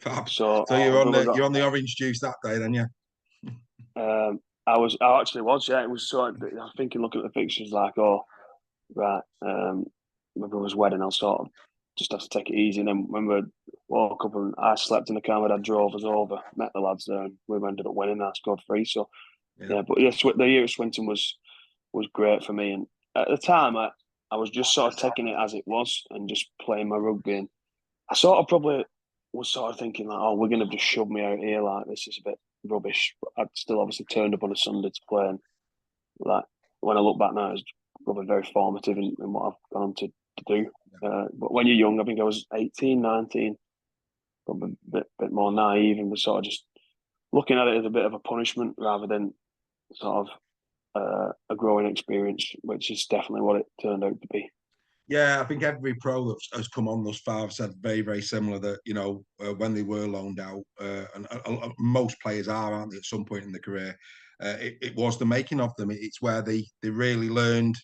Fab. So you're on the orange juice that day, then, yeah. I actually was, yeah. It was so I was thinking, looking at the pictures, like, oh, right, my brother's wedding, I'll sort of just have to take it easy. And then when we woke up and I slept in the car, my dad drove us over, met the lads there, and we ended up winning. I scored 3. So but yes, the year at Swinton was great for me. And at the time, I was just sort of taking it as it was and just playing my rugby. And I sort of probably was sort of thinking like, oh, we're going to just shove me out here, like this is a bit rubbish. But I'd still obviously turned up on a Sunday to play, and like when I look back now, it's probably very formative in what I've gone on to do. But when you're young, I think I was 18, 19, probably a bit more naive, and was sort of just looking at it as a bit of a punishment rather than sort of a growing experience, which is definitely what it turned out to be. Yeah, I think every pro that has come on thus far have said very, very similar that, when they were loaned out, and most players aren't they, at some point in their career, it was the making of them. It's where they really learned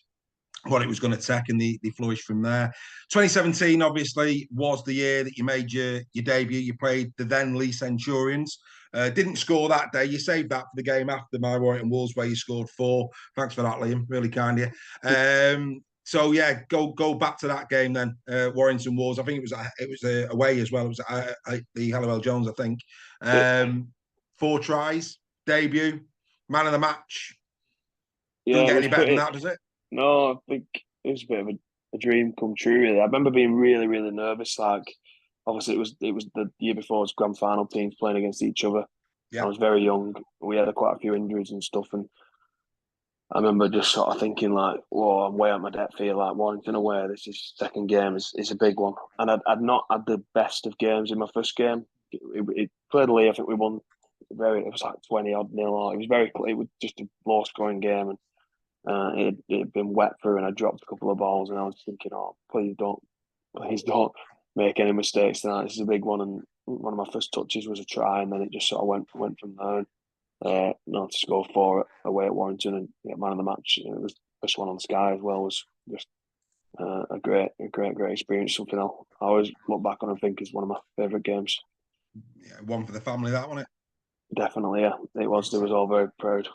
what it was going to take, and they flourished from there. 2017, obviously, was the year that you made your debut. You played the then Lee Centurions. Didn't score that day. You saved that for the game after my Warrington Wolves, where you scored 4. Thanks for that, Liam. Really kind of you. So yeah, go back to that game then. Warrington Wolves. I think it was away as well. It was the Halliwell Jones, I think. 4 tries, debut, man of the match. Doesn't get any better than that, does it? No, I think it was a bit of a dream come true, really. I remember being really, really nervous. Like, obviously, it was the year before, it was grand final teams playing against each other. Yeah. I was very young. We had quite a few injuries and stuff, and I remember just sort of thinking like, "Whoa, I'm way out my depth here." Like Warrington away, this is second game is a big one, and I'd not had the best of games in my first game. It played Lee. I think we won. It was like 20 odd nil. It was just a low scoring game, and it had been wet through, and I dropped a couple of balls, and I was thinking, oh, please don't make any mistakes tonight. This is a big one, and one of my first touches was a try, and then it just sort of went from there. To score 4 away at Warrington and get man of the match. It was the first one on Sky as well. Was just a great experience. Something I always look back on and think is one of my favourite games. Yeah, one for the family, that wasn't it? Definitely, yeah. It was. They was all very proud.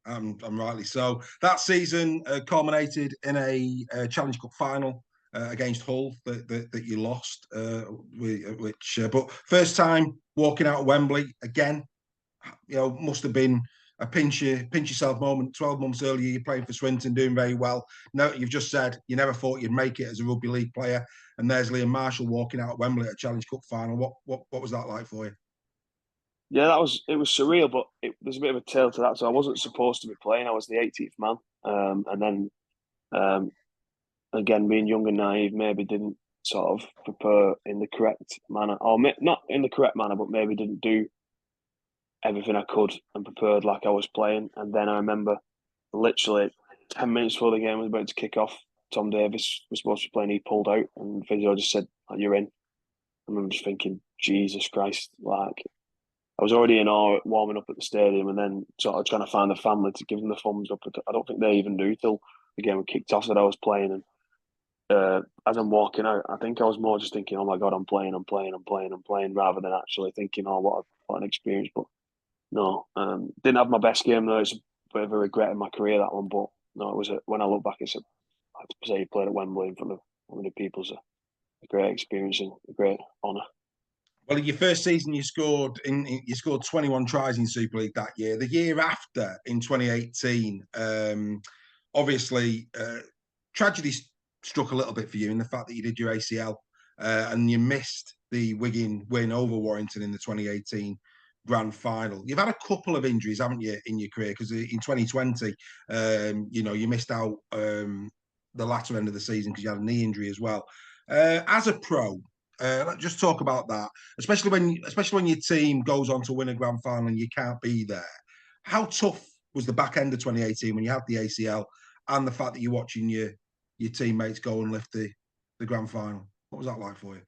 I'm rightly so. That season culminated in a Challenge Cup final against Hull that you lost. But first time walking out of Wembley again, must have been a pinch yourself moment. 12 months earlier, you're playing for Swinton, doing very well. No, you've just said you never thought you'd make it as a rugby league player, and there's Liam Marshall walking out at Wembley at a Challenge Cup final. What was that like for you? Yeah, it was surreal, but there's a bit of a tale to that. So I wasn't supposed to be playing. I was the 18th man, and then again, being young and naive, maybe didn't sort of prepare in the correct manner, or not in the correct manner, but maybe didn't do everything I could and prepared like I was playing. And then I remember literally 10 minutes before the game was about to kick off, Tom Davis was supposed to be playing. He pulled out, and physio just said, "You're in." I remember just thinking, Jesus Christ, like I was already in awe warming up at the stadium, and then sort of trying to find the family to give them the thumbs up. I don't think they even knew till the game kicked off that I was playing. And as I'm walking out, I think I was more just thinking, "Oh my God, I'm playing," rather than actually thinking, "Oh, what an experience." But no, didn't have my best game though. It's a bit of a regret in my career, that one. But no, it was when I look back, I have to say, you played at Wembley in front of many people. It's a great experience and a great honour. Well, in your first season, you scored 21 tries in Super League that year. The year after, in 2018, obviously, tragedy struck a little bit for you in the fact that you did your ACL and you missed the Wigan win over Warrington in the 2018 grand final. You've had a couple of injuries, haven't you, in your career? Because in 2020, you missed out the latter end of the season because you had a knee injury as well. As a pro, let's just talk about that, especially when your team goes on to win a grand final and you can't be there. How tough was the back end of 2018 when you had the ACL and the fact that you're watching your teammates go and lift the grand final? What was that like for you?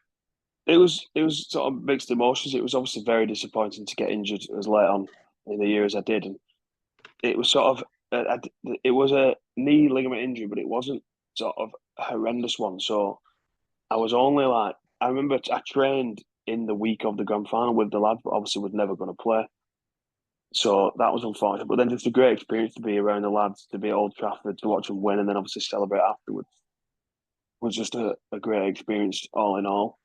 It was sort of mixed emotions. It was obviously very disappointing to get injured as late on in the year as I did, and it was sort of it was a knee ligament injury, but it wasn't sort of a horrendous one. So I was only like, I remember I trained in the week of the grand final with the lads, but obviously was never going to play. So that was unfortunate. But then just a great experience to be around the lads, to be at Old Trafford, to watch them win, and then obviously celebrate afterwards was just a great experience all in all.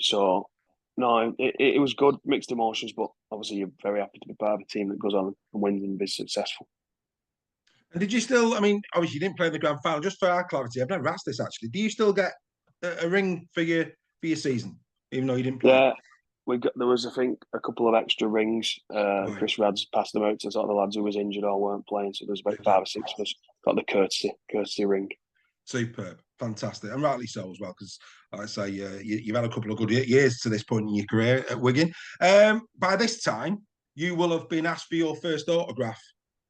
So no, it was good, mixed emotions, but obviously you're very happy to be part of a team that goes on and wins and be successful. And did you still? I mean, obviously you didn't play in the grand final. Just for our clarity, I've never asked this actually. Do you still get a ring for your season, even though you didn't play? Yeah, there was, I think, a couple of extra rings. Right. Chris Rads passed them out to sort of the lads who was injured or weren't playing. So there was about 5 or 6 of us got the courtesy ring. Superb, fantastic, and rightly so as well, because like I say, you've had a couple of good years to this point in your career at Wigan. By this time, you will have been asked for your first autograph.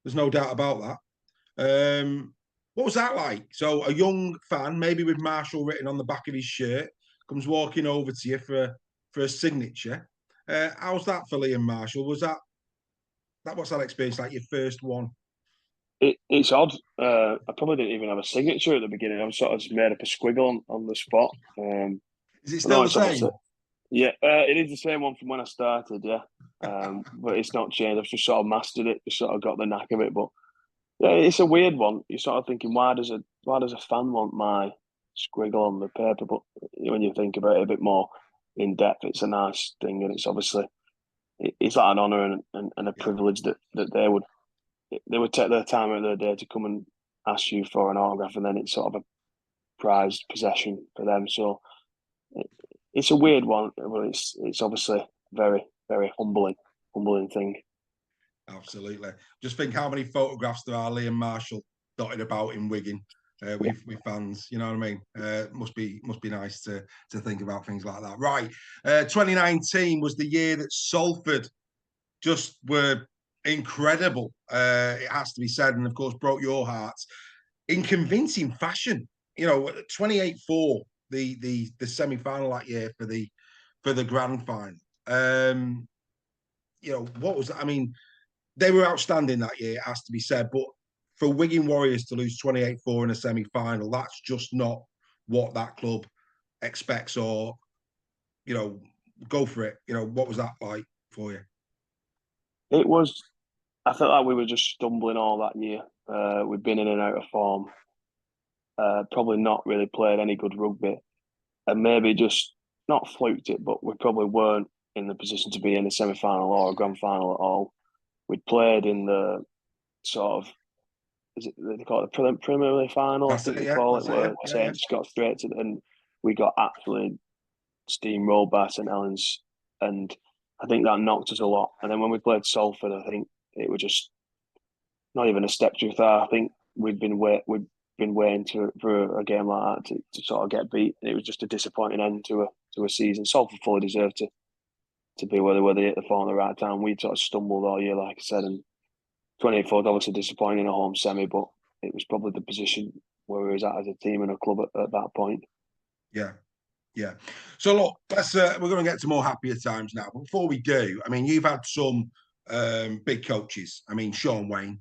There's no doubt about that. What was that like? So a young fan, maybe with Marshall written on the back of his shirt, comes walking over to you for a signature. How's that for Liam Marshall? Was that what's that experience like? Your first one? It's odd. I probably didn't even have a signature at the beginning. I was sort of just made up a squiggle on the spot. Is it still the same? Yeah, it is the same one from when I started. Yeah, but it's not changed. I've just sort of mastered it. Just sort of got the knack of it. But yeah, it's a weird one. You're sort of thinking, why does a fan want my squiggle on the paper? But when you think about it a bit more in depth, it's a nice thing, and it's obviously it's like an honour and a privilege that they would take their time out of their day to come and ask you for an autograph, and then it's sort of a prized possession for them. So it's a weird one, but it's obviously very, very humbling thing. Absolutely. Just think how many photographs there are Liam Marshall dotted about in Wigan with fans. You know what I mean? Must be nice to think about things like that. Right. 2019 was the year that Salford just were incredible. It has to be said, and of course broke your hearts in convincing fashion. 28-4, the semi-final that year for the grand final. What was that? I mean, they were outstanding that year, it has to be said. But for Wigan Warriors to lose 28-4 in a semi-final, that's just not what that club expects or, go for it. What was that like for you? It was, I felt like we were just stumbling all that year. We'd been in and out of form. Probably not really played any good rugby. And maybe just not fluked it, but we probably weren't in the position to be in a semi-final or a grand final at all. we'd played in the sort of, is it they call it the preliminary final? I think they call it, where Saints got straight to, and we got absolutely steamrolled by St Helens, and I think that knocked us a lot. And then when we played Salford, I think it was just not even a step too far. I think we'd been waiting for a game like that to sort of get beat. It was just a disappointing end to a season. Salford fully deserved to be where they were. They hit the fall at the right time. We sort of stumbled all year, like I said, and 2024 was obviously disappointing in a home semi, but it was probably the position where we was at as a team and a club at that point. Yeah. Yeah. So look, we're going to get to more happier times now. But before we do, I mean, you've had some big coaches. I mean, Sean Wayne.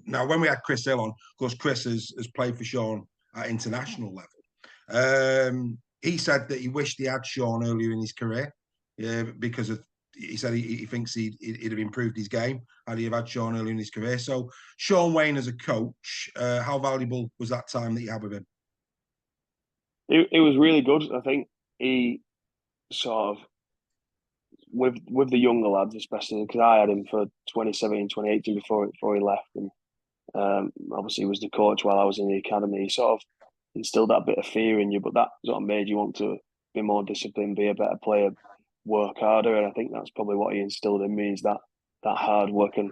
Now, when we had Chris Hill on, of course, Chris has played for Sean at international level. He said that he wished he had Sean earlier in his career, because he said he thinks he'd have improved his game had he have had Sean earlier in his career. So, Sean Wayne as a coach, how valuable was that time that you had with him? It was really good. I think he sort of, with the younger lads, especially because I had him for 2017, 2018 before he left, and obviously he was the coach while I was in the academy. He sort of instilled that bit of fear in you, but that sort of made you want to be more disciplined, be a better player, work harder, and I think that's probably what he instilled in me, is that hard work, and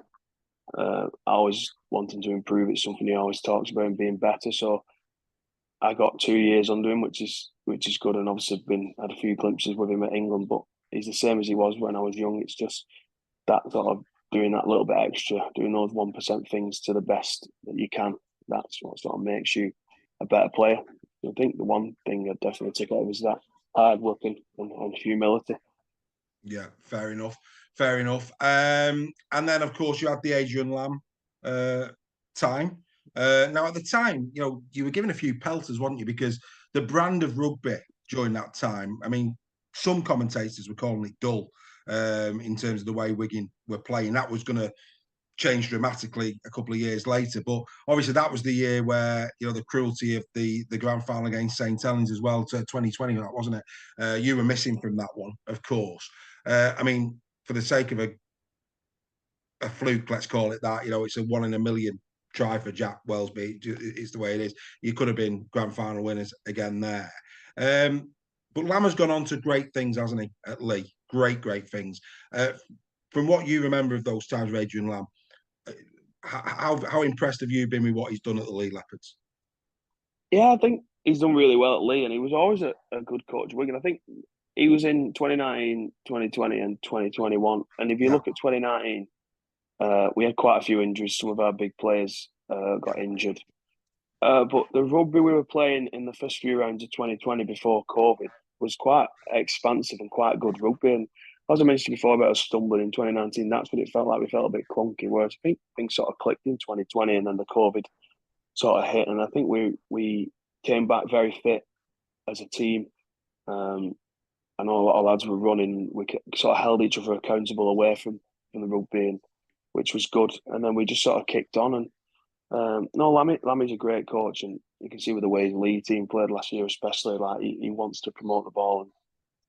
always wanting to improve. It's something he always talks about, and being better. So I got 2 years under him, which is good, and obviously had a few glimpses with him at England, but he's the same as he was when I was young. It's just that sort of doing that little bit extra, doing those 1% things to the best that you can. That's what sort of makes you a better player. I think the one thing I'd definitely take out was that hard working and humility. Yeah, fair enough. Fair enough. And then, of course, you had the Adrian Lamb time. Now, at the time, you were given a few pelters, weren't you? Because the brand of rugby during that time, I mean, some commentators were calling it dull in terms of the way Wigan were playing. That was going to change dramatically a couple of years later. But obviously, that was the year where, the cruelty of the grand final against St Helens as well, to 2020, that wasn't it? You were missing from that one, of course. I mean, for the sake of a fluke, let's call it that, it's a 1 in a million try for Jack Wellesby. It's the way it is. You could have been grand final winners again there. But Lamb has gone on to great things, hasn't he, at Lee? Great things. From what you remember of those times with Adrian Lamb, how impressed have you been with what he's done at the Lee Leopards? Yeah, I think he's done really well at Lee, and he was always a good coach. Wigan, I think he was in 2019, 2020, and 2021. And if you look at 2019, we had quite a few injuries. Some of our big players got injured. But the rugby we were playing in the first few rounds of 2020 before COVID was quite expansive and quite good rugby. And as I mentioned before about us stumbling in 2019, that's what it felt like. We felt a bit clunky, whereas I think things sort of clicked in 2020, and then the COVID sort of hit. And I think we came back very fit as a team. I know a lot of lads were running. We sort of held each other accountable away from the rugby, which was good. And then we just sort of kicked on. And no, Lammy's a great coach, and you can see with the way his League team played last year, especially, like he wants to promote the ball,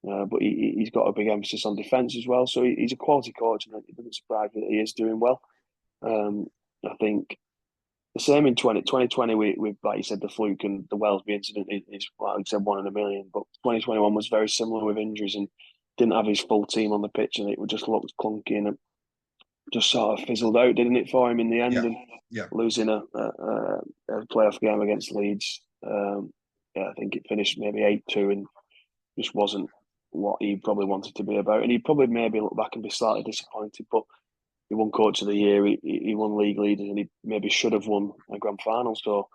but he's got a big emphasis on defence as well. So he's a quality coach, and it doesn't surprise me that he is doing well. I think the same in 2020, we like you said, the fluke and the Wellesby incident is like I said, 1 in a million. But 2021 was very similar with injuries and didn't have his full team on the pitch, and it just looked clunky, and it just sort of fizzled out, didn't it, for him in the end? Losing a playoff game against Leeds. I think it finished maybe 8-2, and just wasn't what he probably wanted to be about. And he probably maybe look back and be slightly disappointed, but he won Coach of the Year, he won League Leaders, and he maybe should have won a grand final. So,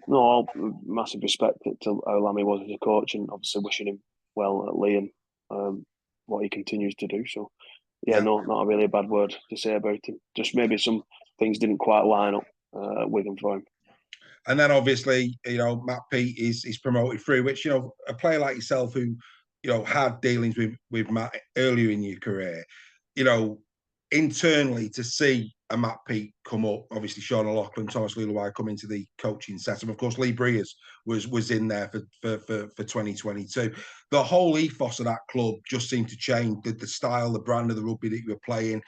no, massive respect to how Lammy was as a coach, and obviously wishing him well at Lee and what he continues to do. So, no, not a really bad word to say about him. Just maybe some things didn't quite line up with him for him. And then obviously, Matt Peat is promoted through, which, a player like yourself who, had dealings with Matt earlier in your career, internally to see a Matt Peat come up, obviously Sean O'Loughlin, Thomas Leuluai come into the coaching setup. Of course, Lee Breers was in there for 2022. The whole ethos of that club just seemed to change. The style, the brand of the rugby that you were playing,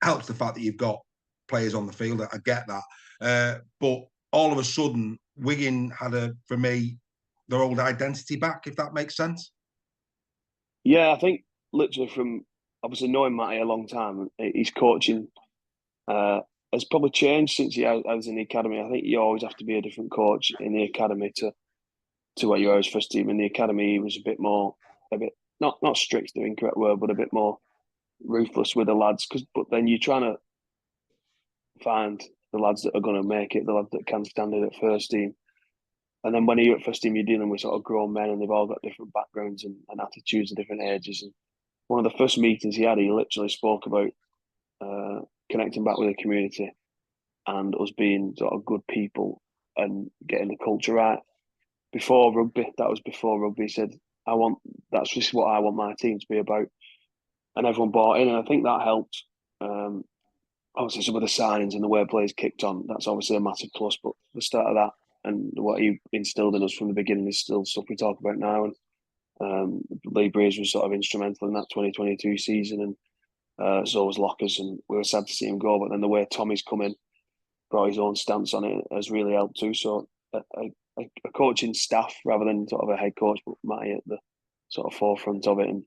helps the fact that you've got players on the field. I get that. But all of a sudden, Wigan had, for me, their old identity back, if that makes sense. Yeah, I think literally from obviously knowing Matty a long time, his coaching has probably changed since he was in the academy. I think you always have to be a different coach in the academy to what you are as first team. In the academy, he was a bit not strict, the incorrect word, but a bit more ruthless with the lads. But then you're trying to find the lads that are going to make it, the lads that can stand it at first team. And then when you're at first team, you're dealing with sort of grown men, and they've all got different backgrounds and attitudes and different ages. And one of the first meetings he had, he literally spoke about connecting back with the community and us being sort of good people and getting the culture right. Before rugby, that was before rugby. He said, that's just what I want my team to be about. And everyone bought in, and I think that helped. Obviously, some of the signings and the way players kicked on, that's obviously a massive plus. But the start of that and what he instilled in us from the beginning is still stuff we talk about now. And Lee Breeze was sort of instrumental in that 2022 season, and so was Lockers, and we were sad to see him go. But then the way Tommy's come in, brought his own stance on it, has really helped too. So a coaching staff rather than sort of a head coach, but Matty at the sort of forefront of it, and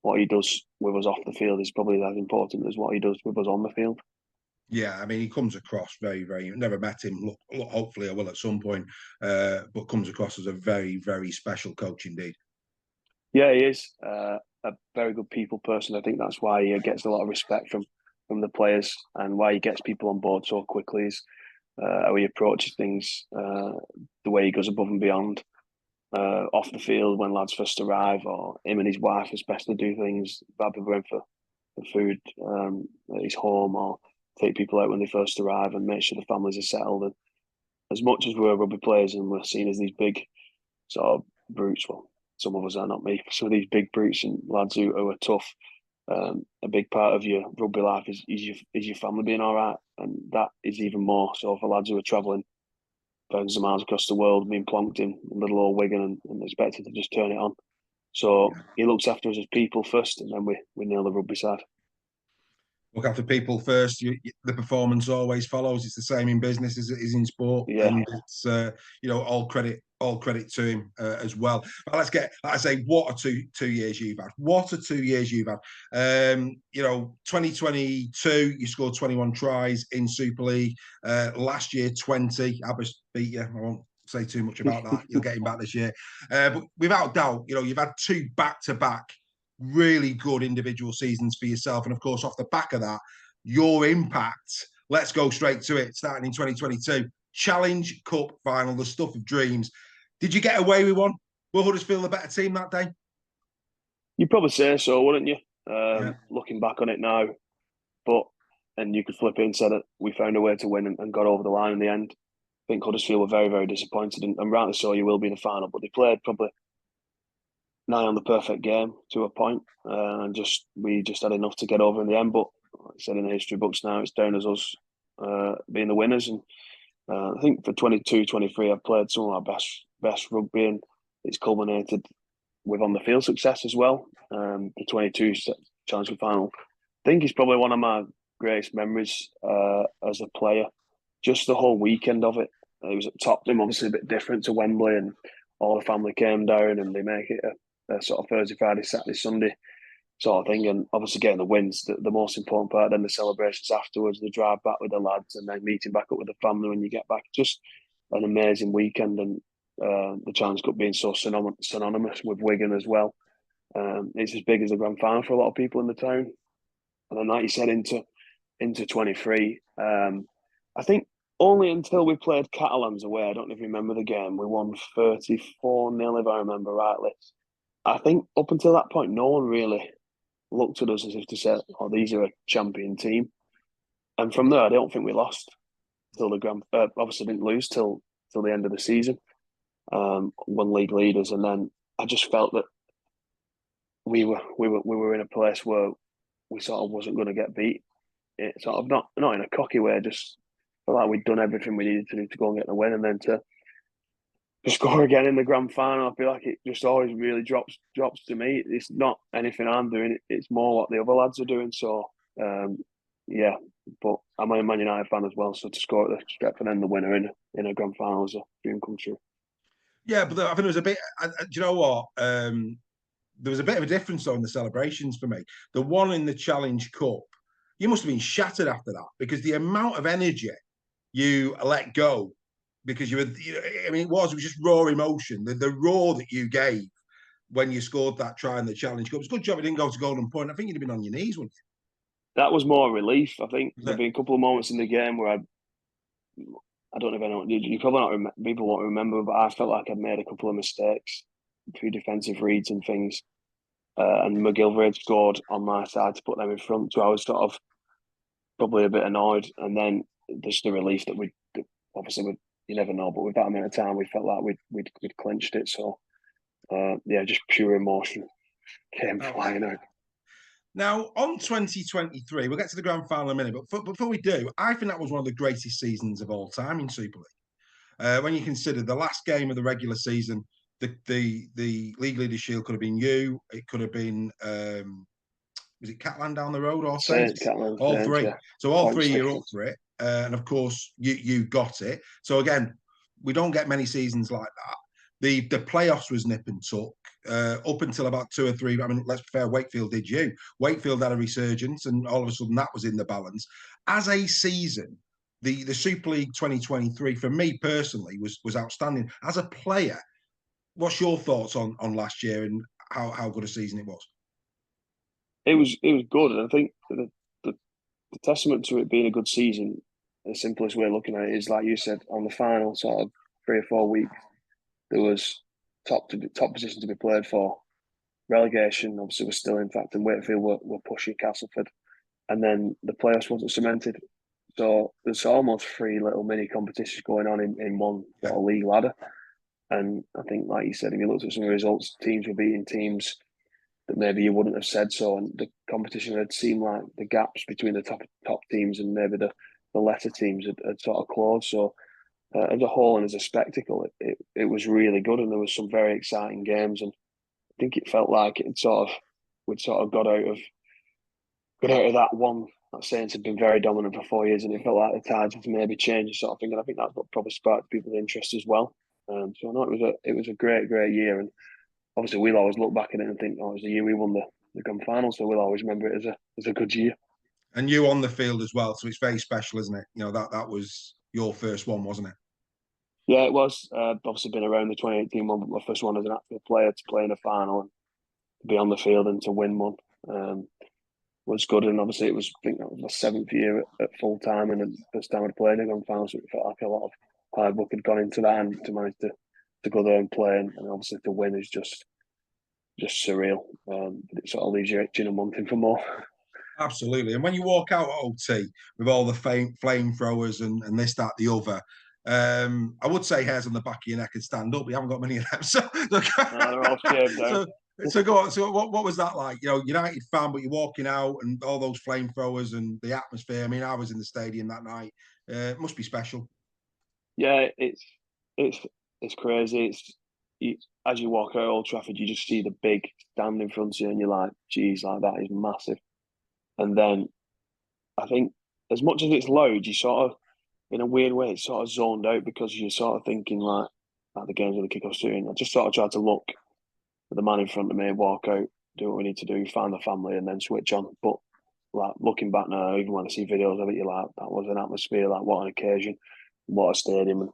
what he does with us off the field is probably as important as what he does with us on the field. Yeah, I mean, he comes across very, very. Never met him. Look, hopefully, I will at some point. But comes across as a very, very special coach indeed. Yeah, he is a very good people person. I think that's why he gets a lot of respect from the players, and why he gets people on board so quickly is how he approaches things, the way he goes above and beyond off the field when lads first arrive, or him and his wife especially do things. Bad people in for food at his home, or take people out when they first arrive and make sure the families are settled. And as much as we're rugby players and we're seen as these big sort of brutes, well, some of us are, not me, some of these big brutes and lads who are tough, a big part of your rugby life is your family being all right. And that is even more so for lads who are travelling thousands of miles across the world, being plonked in little old Wigan and expected to just turn it on. So he looks after us as people first, and then we nail the rugby side. Look after people first. The performance always follows. It's the same in business as it is in sport, and it's all credit to him as well. But let's get, like I say, what are two years you've had? What are 2 years you've had? 2022, you scored 21 tries in Super League. Last year, 20. Abbas beat you. I won't say too much about that. You'll get him back this year. But without doubt, you've had 2 back-to-back really good individual seasons for yourself. And of course, off the back of that, your impact, let's go straight to it, starting in 2022. Challenge Cup final, the stuff of dreams. Did you get away with one? Were Huddersfield a better team that day? You'd probably say so, wouldn't you? Looking back on it now. And you could flip it and say that we found a way to win and got over the line in the end. I think Huddersfield were very, very disappointed, and rightly so. You will be in the final, but they played probably nigh on the perfect game to a point, and we just had enough to get over in the end. But like I said, in the history books now, it's down as us being the winners. And I think for 22-23, I've played some of our best rugby, and it's culminated with on the field success as well. The 22 Challenge Cup final, I think, is probably one of my greatest memories as a player. Just the whole weekend of it. It was at Tottenham, obviously a bit different to Wembley, and all the family came down, and they make it a sort of Thursday, Friday, Saturday, Sunday sort of thing. And obviously getting the wins, the most important part. Then the celebrations afterwards, the drive back with the lads, and then meeting back up with the family when you get back. Just an amazing weekend, and the Challenge Cup being so synonymous with Wigan as well. It's as big as the grand final for a lot of people in the town. And then, like you said, into 23, I think only until we played Catalans away, I don't know if you remember the game, we won 34-0 if I remember rightly. I think up until that point, no one really looked at us as if to say, "Oh, these are a champion team." And from there, I don't think we lost till the obviously didn't lose till the end of the season. Won league leaders, and then I just felt that we were in a place where we sort of wasn't going to get beat. It sort of not in a cocky way, just felt like we'd done everything we needed to do to go and get the win, and then to score again in the grand final. I feel like it just always really drops to me. It's not anything I'm doing; it's more what the other lads are doing. So yeah, but I'm a Man United fan as well, so to score at the Stretford End, the winner in a grand final is a dream come true. Yeah, but I think there was a bit. Do you know what? There was a bit of a difference on the celebrations for me. The one in the Challenge Cup, you must have been shattered after that because the amount of energy you let go because you were. I mean, it was just raw emotion. The roar that you gave when you scored that try in the Challenge Cup. It's a good job it didn't go to golden point. I think you'd have been on your knees, wouldn't That was more relief. I think you? there've been a couple of moments in the game where I don't know if anyone you probably not people won't remember, but I felt like I'd made a couple of mistakes, a few defensive reads and things. And McGilvery had scored on my side to put them in front, so I was sort of probably a bit annoyed. And then just the relief that we obviously you never know, but with that amount of time, we felt like we'd clinched it. So yeah, just pure emotion came flying out. Now, on 2023, we'll get to the grand final in a minute, but before we do, I think that was one of the greatest seasons of all time in Super League. When you consider the last game of the regular season, the League Leaders Shield could have been you, it could have been, was it Catalan down the road or Saints? Catalan, all Saints, three. Yeah. So all three you're up for it. And of course, you got it. So again, we don't get many seasons like that. The playoffs was nip and tuck up until about 2 or 3. I mean, let's be fair, Wakefield did you. Wakefield had a resurgence, and all of a sudden that was in the balance. As a season, the Super League 2023 for me personally was outstanding. As a player, what's your thoughts on last year and how good a season it was? It was good, and I think the testament to it being a good season, the simplest way of looking at it is like you said on the final sort of 3 or 4 weeks. There was top position to be played for. Relegation obviously was still in fact, and Wakefield were pushing Castleford, and then the playoffs wasn't cemented. So there's almost 3 little mini competitions going on in one sort of league ladder. And I think, like you said, if you looked at some of the results, teams were beating teams that maybe you wouldn't have said so, and the competition had seemed like the gaps between the top teams and maybe the lesser teams had sort of closed. So as a whole and as a spectacle, it was really good, and there was some very exciting games, and I think it felt like we'd sort of got out of that one. That Saints had been very dominant for 4 years, and it felt like the tides had maybe changed, sort of thing. And I think that's what probably sparked people's interest as well. So no, it was a great year, and obviously we'll always look back at it and think, oh, it was the year we won the grand final, so we'll always remember it as a good year. And you on the field as well, so it's very special, isn't it? You know that was your first one, wasn't it? Yeah, it was. Obviously been around the 2018 one, but my first one as an actual player to play in a final and to be on the field and to win one was good. And obviously it was, I think that was my 7th year at full time and the first time I'd played in a grand final, so it felt like a lot of hard work had gone into that, and to manage to go there and play and obviously to win is just surreal. But it sort of leaves you itching and wanting for more. Absolutely. And when you walk out at OT with all the flamethrowers and this, that, the other, I would say hairs on the back of your neck and stand up, but you haven't got many of them. So, They're all shaved down. So go on. So what was that like? You know, United fan, but you're walking out and all those flamethrowers and the atmosphere. I mean, I was in the stadium that night. It must be special. Yeah, it's crazy. As you walk out Old Trafford, you just see the big stand in front of you, and you're like, "Geez, like that is massive." And then I think, as much as it's loud, you sort of, in a weird way, it's sort of zoned out because you're sort of thinking like the games with the kickoff soon. I just sort of tried to look at the man in front of me, walk out, do what we need to do, find the family, and then switch on. But like looking back now, even when I see videos of it, you're like, that was an atmosphere, like what an occasion, what a stadium, and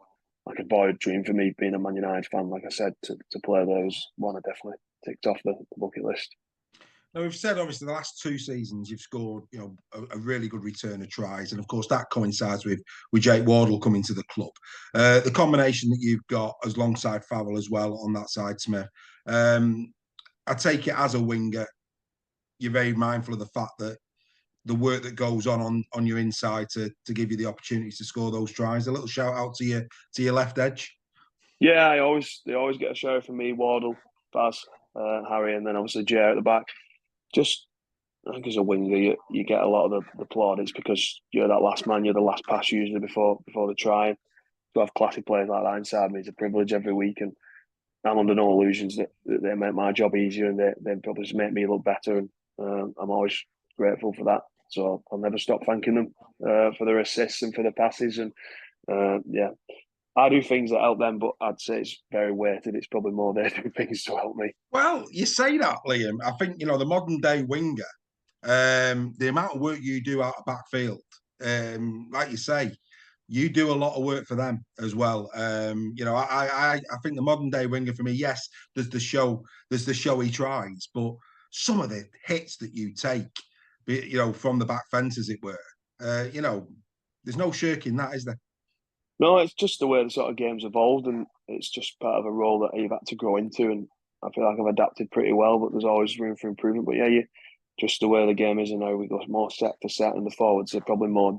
like a boyhood dream for me being a Man United fan. Like I said, to play there was one I definitely ticked off the bucket list. Now we've said obviously the last 2 seasons you've scored, a really good return of tries, and of course that coincides with Jake Wardle coming to the club. The combination that you've got alongside Farrell as well on that side, Smith. I take it as a winger, you're very mindful of the fact that the work that goes on your inside to give you the opportunity to score those tries. A little shout out to your left edge. Yeah, they always get a shout from me, Wardle, Baz, Harry, and then obviously Jay at the back. Just, I think as a winger, you get a lot of the plaudits because you're that last man, you're the last pass usually before the try. To have classy players like that inside me is a privilege every week, and I'm under no illusions that they make my job easier and they probably just make me look better. And I'm always grateful for that. So I'll never stop thanking them for their assists and for the passes. And yeah, I do things that help them, but I'd say it's very weighted. It's probably more they do things to help me. Well, you say that, Liam. I think, the modern day winger, the amount of work you do out of backfield, like you say, you do a lot of work for them as well. I think the modern day winger for me, yes, there's the show he tries, but some of the hits that you take, from the back fence, as it were, there's no shirking that, is there? No, it's just the way the sort of game's evolved, and it's just part of a role that you've had to grow into. And I feel like I've adapted pretty well, but there's always room for improvement. But yeah, just the way the game is, and now we go more set for set, and the forwards are probably more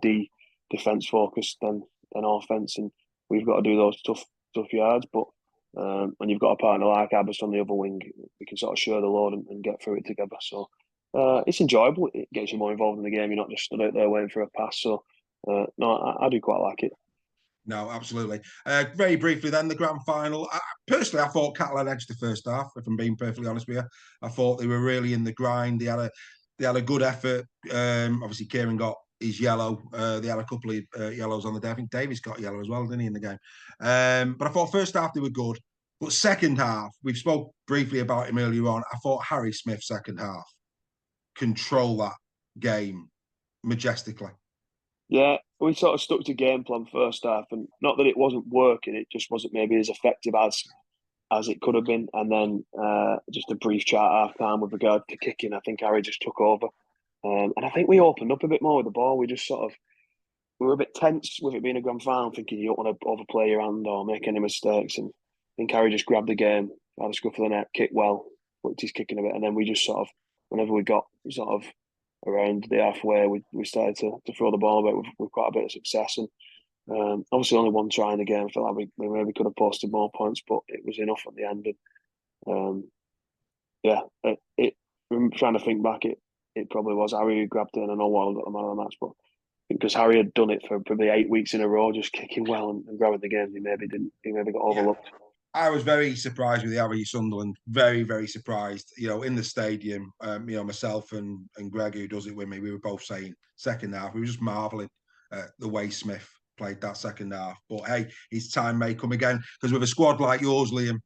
defense focused than offense, and we've got to do those tough yards. But when you've got a partner like Abbas on the other wing, we can sort of share the load and get through it together. So it's enjoyable. It gets you more involved in the game. You're not just stood out there waiting for a pass. So no, I do quite like it. No, absolutely. Very briefly, then the grand final. Personally, I thought Catalan edged the first half. If I'm being perfectly honest with you, I thought they were really in the grind. They had a good effort. Obviously, Kieran got his yellow. They had a couple of yellows on the day. I think Davis got yellow as well, didn't he, in the game? But I thought first half they were good. But second half, we've spoke briefly about him earlier on. I thought Harry Smith second half control that game majestically. Yeah, we sort of stuck to game plan first half, and not that it wasn't working, it just wasn't maybe as effective as it could have been. And then just a brief chat half time with regard to kicking. I think Harry just took over, and I think we opened up a bit more with the ball. We were a bit tense with it being a grand final, thinking you don't want to overplay your hand or make any mistakes. And I think Harry just grabbed the game, had a scruff of the net, kicked well, looked his kicking a bit, and then we just sort of, whenever we got sort of around the halfway, we started to throw the ball a bit with quite a bit of success. And obviously only one try in the game. I felt like we maybe could have posted more points, but it was enough at the end. And yeah, I'm trying to think back, it probably was Harry who grabbed it, and I know Wall got the man of the match, but because Harry had done it for probably 8 weeks in a row, just kicking well and grabbing the game, he maybe got overlooked. Yeah. I was very surprised with the Harry Sunderland. Very, very surprised. In the stadium, myself and Greg, who does it with me, we were both saying second half. We were just marvelling at the way Smith played that second half. But hey, his time may come again, because with a squad like yours, Liam,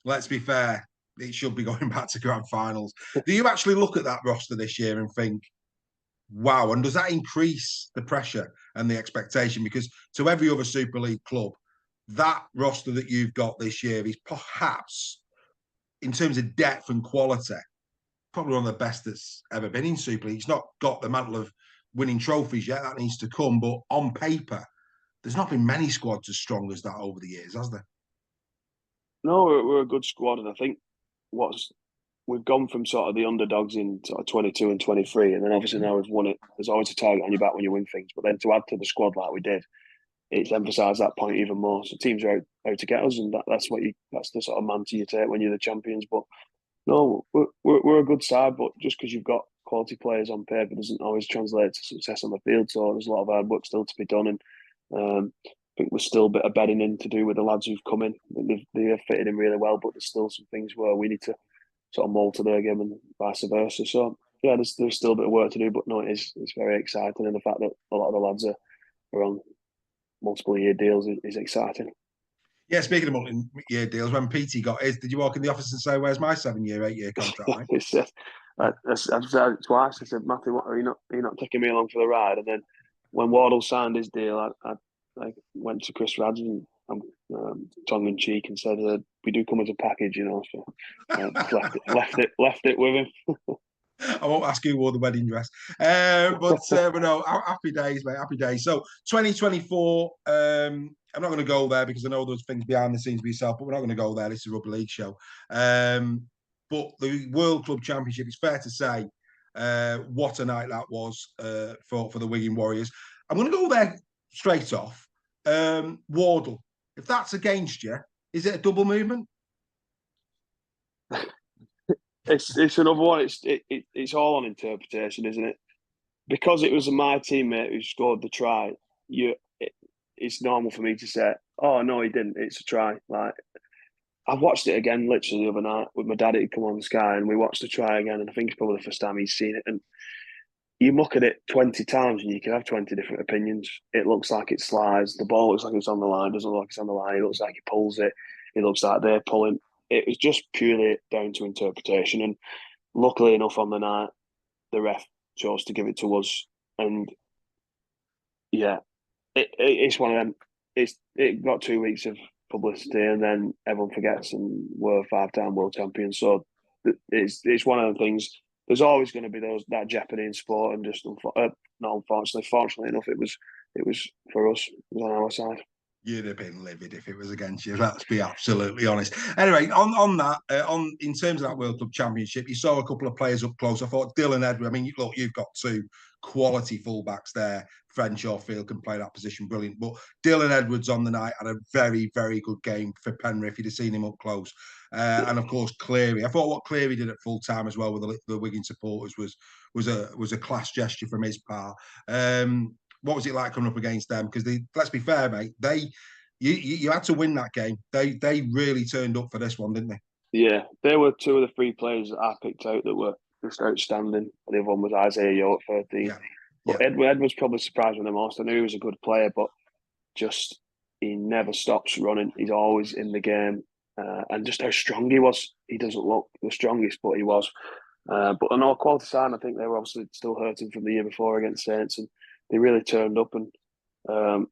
let's be fair, it should be going back to grand finals. Do you actually look at that roster this year and think, wow, and does that increase the pressure and the expectation? Because to every other Super League club, that roster that you've got this year is perhaps, in terms of depth and quality, probably one of the best that's ever been in Super League. It's not got the mantle of winning trophies yet. That needs to come. But on paper, there's not been many squads as strong as that over the years, has there? No, we're a good squad, and I think we've gone from sort of the underdogs in sort of 22 and 23, and then obviously now we've won it. There's always a target on your back when you win things, but then to add to the squad like we did, it's emphasised that point even more. So teams are out to get us, and that's the sort of mantle you take when you're the champions. But no, we're a good side, but just because you've got quality players on paper doesn't always translate to success on the field. So there's a lot of hard work still to be done, and I think there's still a bit of bedding in to do with the lads who've come in. They have fitted in really well, but there's still some things where we need to sort of mould to their game and vice versa. So yeah, there's still a bit of work to do, but no, it's very exciting, and the fact that a lot of the lads are on multiple year deals is exciting. Yeah, speaking of multi-year deals, when PT got his, did you walk in the office and say, "Where's my 7-year, 8-year contract, mate?" I've said it twice. I said, Matthew, what, are you not taking me along for the ride? And then when Wardle signed his deal, I went to Chris Radz and tongue in cheek and said, "We do come as a package, you know." So left it with him. I won't ask you who wore the wedding dress, but no, happy days, mate. Happy days. So 2024. I'm not going to go there because I know there's things behind the scenes for yourself, but we're not going to go there. This is a Rugby League show. But the World Club Championship, it's fair to say, what a night that was for the Wigan Warriors. I'm going to go there straight off. Wardle, if that's against you, is it a double movement? It's another one. It's all on interpretation, isn't it? Because it was my teammate who scored the try. It's normal for me to say, "Oh no, he didn't. It's a try." Like I watched it again literally the other night with my dad. He'd come on Sky, and we watched the try again. And I think it's probably the first time he's seen it. And you look at it 20 times and you can have 20 different opinions. It looks like it slides. The ball looks like it's on the line. Doesn't look like it's on the line. It looks like he pulls it. It looks like they're pulling. It was just purely down to interpretation. And luckily enough, on the night, the ref chose to give it to us. And yeah, it's one of them. It got 2 weeks of publicity, and then everyone forgets, and we're 5-time world champions. So it's one of the things. There's always going to be that jeopardy in sport, and just not unfortunately, fortunately enough, it was for us. It was on our side. You'd have been livid if it was against you. Let's be absolutely honest. Anyway, on that, in terms of that World Club Championship, you saw a couple of players up close. I thought Dylan Edwards. I mean, look, you've got two quality fullbacks there. French or Field can play that position brilliant. But Dylan Edwards on the night had a very, very good game for Penrith. You'd have seen him up close. And of course, Cleary. I thought what Cleary did at full time as well with the Wigan supporters was a class gesture from his part. What was it like coming up against them? Because let's be fair, mate, you had to win that game. They really turned up for this one, didn't they? Yeah, they were two of the three players that I picked out that were just outstanding. The other one was Isaiah Yeo at 13. Yeah. But Edward was probably surprised me the most. I knew he was a good player, but just he never stops running. He's always in the game. And just how strong he was. He doesn't look the strongest, but he was. But on our quality side, I think they were obviously still hurting from the year before against Saints, and they really turned up. And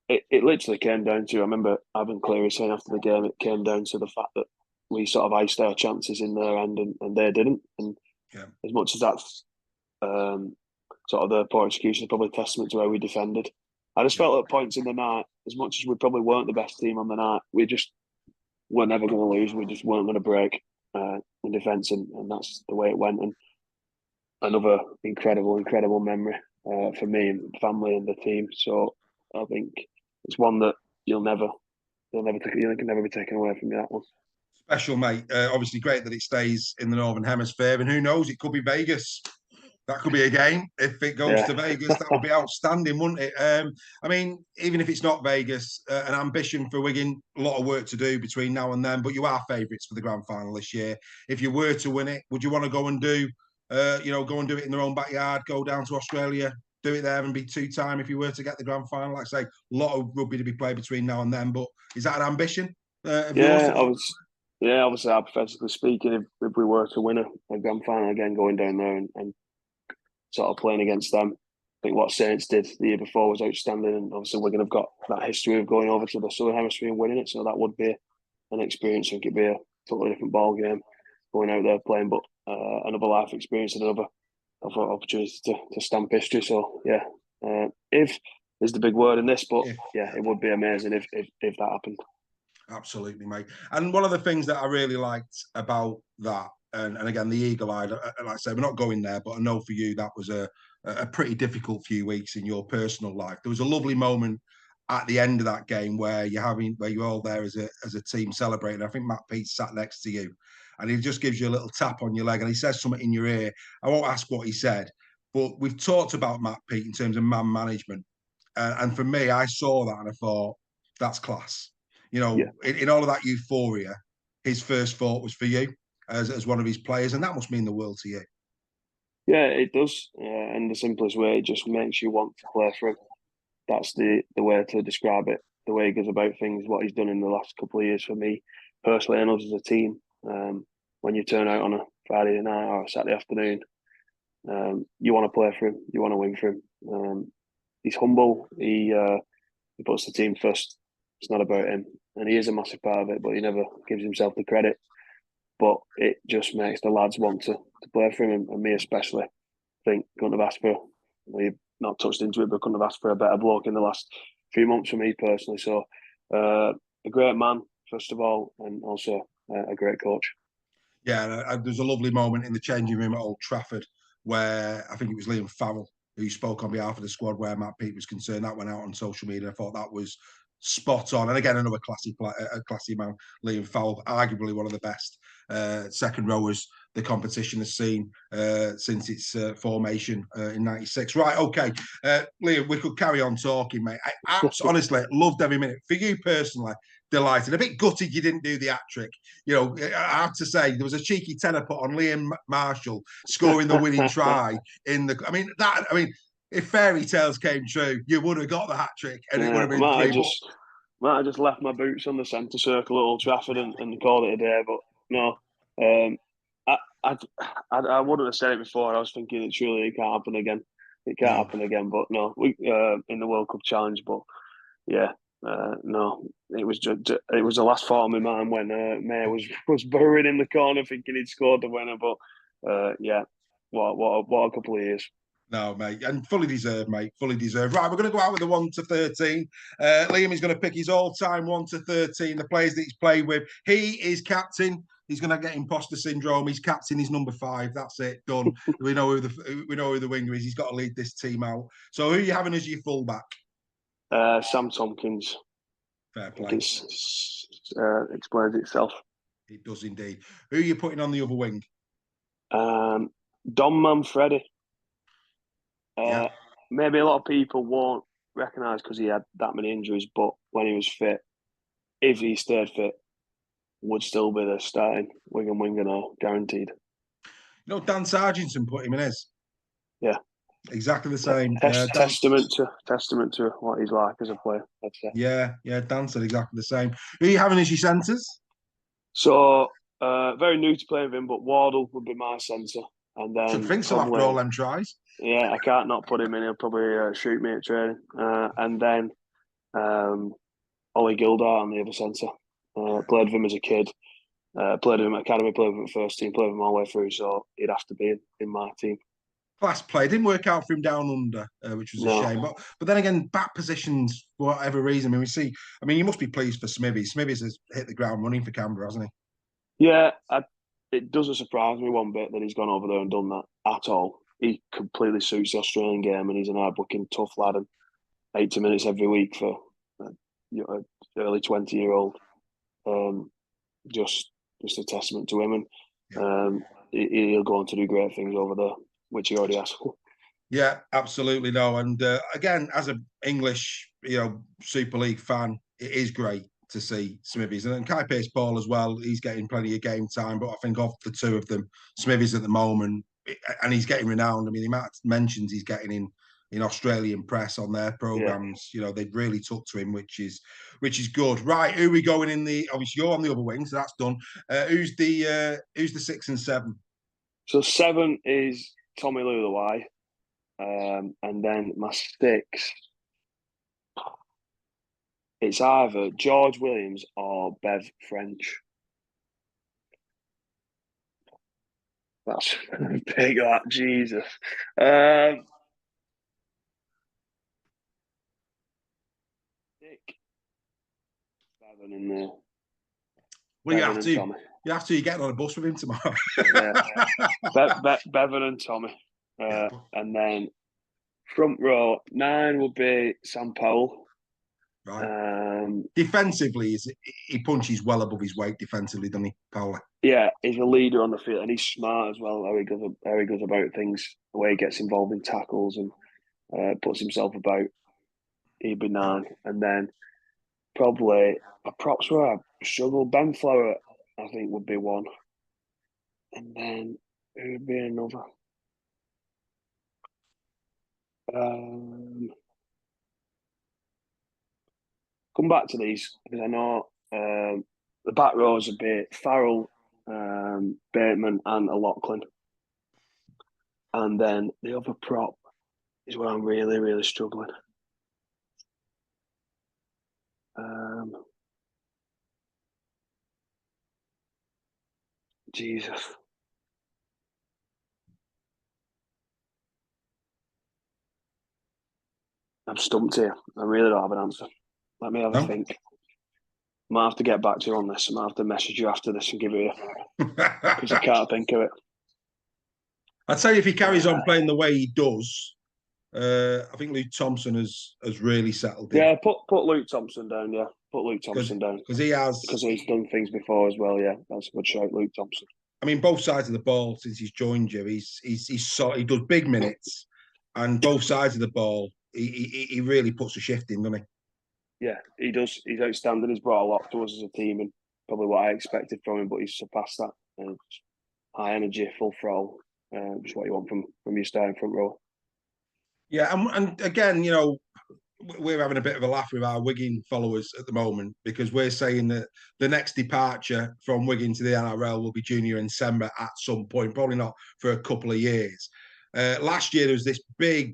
it literally came down to, I remember Ivan Cleary saying after the game, it came down to the fact that we sort of iced our chances in their end, and they didn't. And as much as that's sort of the poor execution, probably a testament to how we defended. I just felt at points in the night, as much as we probably weren't the best team on the night, we just were never going to lose. We just weren't going to break in defence, and that's the way it went. And another incredible memory for me and family and the team. So I think it's one that you can never be taken away from you, that one. Special, mate. Obviously, great that it stays in the Northern Hemisphere, and who knows, it could be Vegas. That could be a game. If it goes to Vegas, that would be outstanding, wouldn't it? I mean, even if it's not Vegas, an ambition for Wigan, a lot of work to do between now and then, but you are favourites for the grand final this year. If you were to win it, would you want to go and do it in their own backyard, go down to Australia, do it there and be two-time if you were to get the grand final? Like I say, a lot of rugby to be played between now and then, but is that an ambition of yours? Obviously, hypothetically speaking, if we were to win a grand final again, going down there and sort of playing against them, I think what Saints did the year before was outstanding, and obviously we're going to have got that history of going over to the Southern Hemisphere and winning it, so that would be an experience. I think it'd be a totally different ball game going out there playing, but another life experience and another opportunity to stamp history. So if is the big word in this, but it would be amazing if that happened. Absolutely, mate. And one of the things that I really liked about that, and again, the eagle-eyed, like I say, we're not going there, but I know for you that was a pretty difficult few weeks in your personal life. There was a lovely moment at the end of that game where you're all there as a team celebrating. I think Matt Peet sat next to you, and he just gives you a little tap on your leg, and he says something in your ear. I won't ask what he said, but we've talked about Matt Peet in terms of man management, and for me, I saw that and I thought that's class. In all of that euphoria, his first thought was for you as one of his players, and that must mean the world to you. Yeah, it does. In the simplest way, it just makes you want to play for him. That's the way to describe it. The way he goes about things, what he's done in the last couple of years for me personally and us as a team. When you turn out on a Friday night or a Saturday afternoon, you want to play for him. You want to win for him. He's humble. He puts the team first. It's not about him, and he is a massive part of it, but he never gives himself the credit. But it just makes the lads want to play for him, and me especially. I think couldn't have asked for, we've not touched into it, but couldn't have asked for a better bloke in the last few months for me personally. So a great man, first of all, and also a great coach. Yeah, there's a lovely moment in the changing room at Old Trafford where I think it was Liam Farrell who spoke on behalf of the squad where Matt Peet was concerned. That went out on social media. I thought that was spot on. And again, another classy man, Liam Farrell, arguably one of the best second rowers the competition has seen since its formation in '96. Right, okay, Liam, we could carry on talking, mate. I honestly loved every minute. For you personally, delighted. A bit gutted you didn't do the hat trick. You know, I have to say there was a cheeky tenner put on Liam Marshall scoring the winning try in the. I mean, if fairy tales came true, you would have got the hat trick, and it would have been three. Might have just left my boots on the centre circle at Old Trafford and called it a day. But no, I wouldn't have said it before. I was thinking it can't happen again. It can't happen again. But no, we in the World Cup challenge. But yeah, no, it was the last thought on my mind when May was burrowing in the corner thinking he'd scored the winner. But yeah, what a couple of years. No, mate, and fully deserved, mate. Fully deserved. Right, we're going to go out with the 1 to 13. Liam is going to pick his all-time 1 to 13, the players that he's played with. He is captain. He's going to get imposter syndrome. He's captain. He's number 5. That's it. Done. we know who the winger is. He's got to lead this team out. So, who are you having as your fullback? Sam Tompkins. Fair play. Explains itself. It does indeed. Who are you putting on the other wing? Don Manfredi. Yeah. Maybe a lot of people won't recognise because he had that many injuries, but when he was fit, if he stayed fit, would still be the starting Wigan winger now, guaranteed. You know, Dan Sargentson put him in his. Yeah. Exactly the same. Testament to what he's like as a player, I'd say. Yeah, Dan said exactly the same. Who are you having as your centres? So, very new to playing with him, but Wardle would be my centre. And then Should think so after all them tries. Yeah, I can't not put him in. He'll probably shoot me at training. And then Ollie Gildart on the other centre. Played with him as a kid. Played with him at academy, played with him at first team, played with him all the way through. So he'd have to be in my team. Class play. Didn't work out for him down under, which was a shame. But then again, back positions, for whatever reason. I mean, you must be pleased for Smithies. Smithies has hit the ground running for Canberra, hasn't he? Yeah, it doesn't surprise me one bit that he's gone over there and done that at all. He completely suits the Australian game, and he's an hard-working, tough lad. And 80 minutes every week for an early 20-year-old, just a testament to him. And he'll go on to do great things over there, which he already has. Yeah, absolutely no. And again, as an English, Super League fan, it is great to see Smithies. And then Kai Pearce-Paul as well, he's getting plenty of game time. But I think of the two of them, Smithies at the moment, and he's getting renowned. I mean, the amount of mentions he's getting in Australian press on their programs, they've really took to him, which is good. Right, who are we going in the? Obviously, you're on the other wing, so that's done. Who's the 6 and 7? So 7 is Tommy Luluai, and then my 6. It's either George Williams or Bev French. That's big, that, Jesus. Dick. 7 in there. Well, you have to. You're getting on a bus with him tomorrow. Bevan and Tommy. And then front row, 9 would be Sam Powell. Right. Defensively, he punches well above his weight defensively, doesn't he, Powell? Yeah, he's a leader on the field, and he's smart as well. How he goes about things, the way he gets involved in tackles and puts himself about. He'd be 9, and then probably a props where I struggle. Ben Flower, I think, would be 1, and then who would be another? Come back to these because I know the back rows would be Farrell, Bateman, and O'Loughlin, and then the other prop is where I'm really, really struggling. Jesus. I'm stumped here. I really don't have an answer. Let me have a think. I might have to get back to you on this. I might have to message you after this and give it you because I can't think of it. I'd say if he carries on playing the way he does, I think Luke Thompson has really settled in. Yeah, put Luke Thompson down. Yeah, put Luke Thompson down because he's done things before as well. Yeah, that's a good shout, Luke Thompson. I mean, both sides of the ball since he's joined you, he does big minutes, and both sides of the ball, he really puts a shift in, doesn't he? Yeah, he does. He's outstanding. He's brought a lot to us as a team, and probably what I expected from him, but he's surpassed that. High energy, full throttle, just what you want from your starting front row. Yeah, and again, you know, we're having a bit of a laugh with our Wigan followers at the moment because we're saying that the next departure from Wigan to the NRL will be Junior Nsemba at some point, probably not for a couple of years. Last year there was this big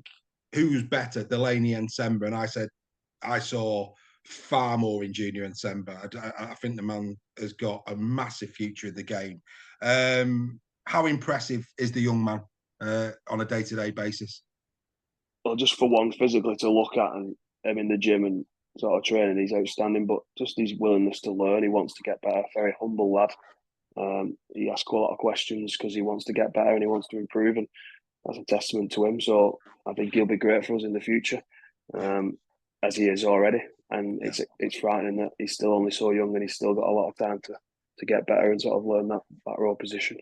who's better, Delaney and Nsemba, and I said I saw far more in Junior Nsemba. I think the man has got a massive future in the game. How impressive is the young man on a day-to-day basis? Well, just for one, physically to look at and him in the gym and sort of training, he's outstanding. But just his willingness to learn, he wants to get better. Very humble lad. He asks a lot of questions because he wants to get better and he wants to improve, and that's a testament to him. So I think he'll be great for us in the future, as he is already. And it's frightening that he's still only so young and he's still got a lot of time to get better and sort of learn that role position.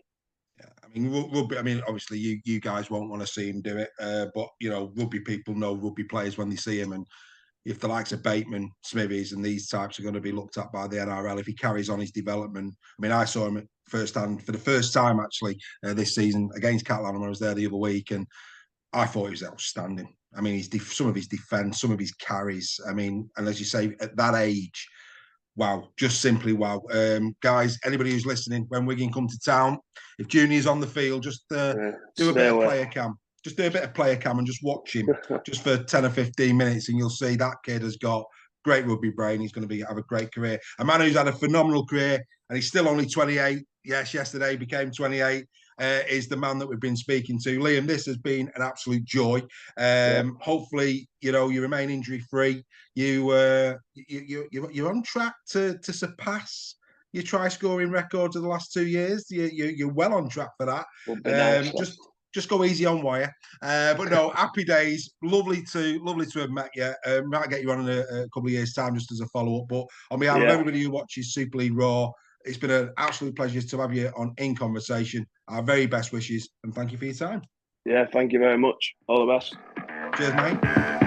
Yeah, I mean, rugby. I mean, obviously, you guys won't want to see him do it, but you know, rugby people know rugby players when they see him, and if the likes of Bateman, Smithies, and these types are going to be looked at by the NRL if he carries on his development. I mean, I saw him firsthand for the first time actually this season against Catalan when I was there the other week, and I thought he was outstanding. I mean, some of his defence, some of his carries. I mean, and as you say, at that age, wow, just simply wow. Guys, anybody who's listening, when Wigan come to town, if Junior's on the field, just do a bit of player cam. Just do a bit of player cam and just watch him just for 10 or 15 minutes, and you'll see that kid has got great rugby brain. He's going to have a great career. A man who's had a phenomenal career, and he's still only 28. Yes, yesterday became 28. Is the man that we've been speaking to. Liam, this has been an absolute joy. Hopefully, you know, you remain injury free. You're on track to surpass your try scoring records of the last 2 years. You're well on track for that. Just go easy on wire. But no, happy days. Lovely to have met you. Might get you on in a couple of years' time just as a follow up. But on behalf of everybody who watches Super League Raw, it's been an absolute pleasure to have you on In Conversation. Our very best wishes and thank you for your time. Yeah, thank you very much. All the best. Cheers, mate.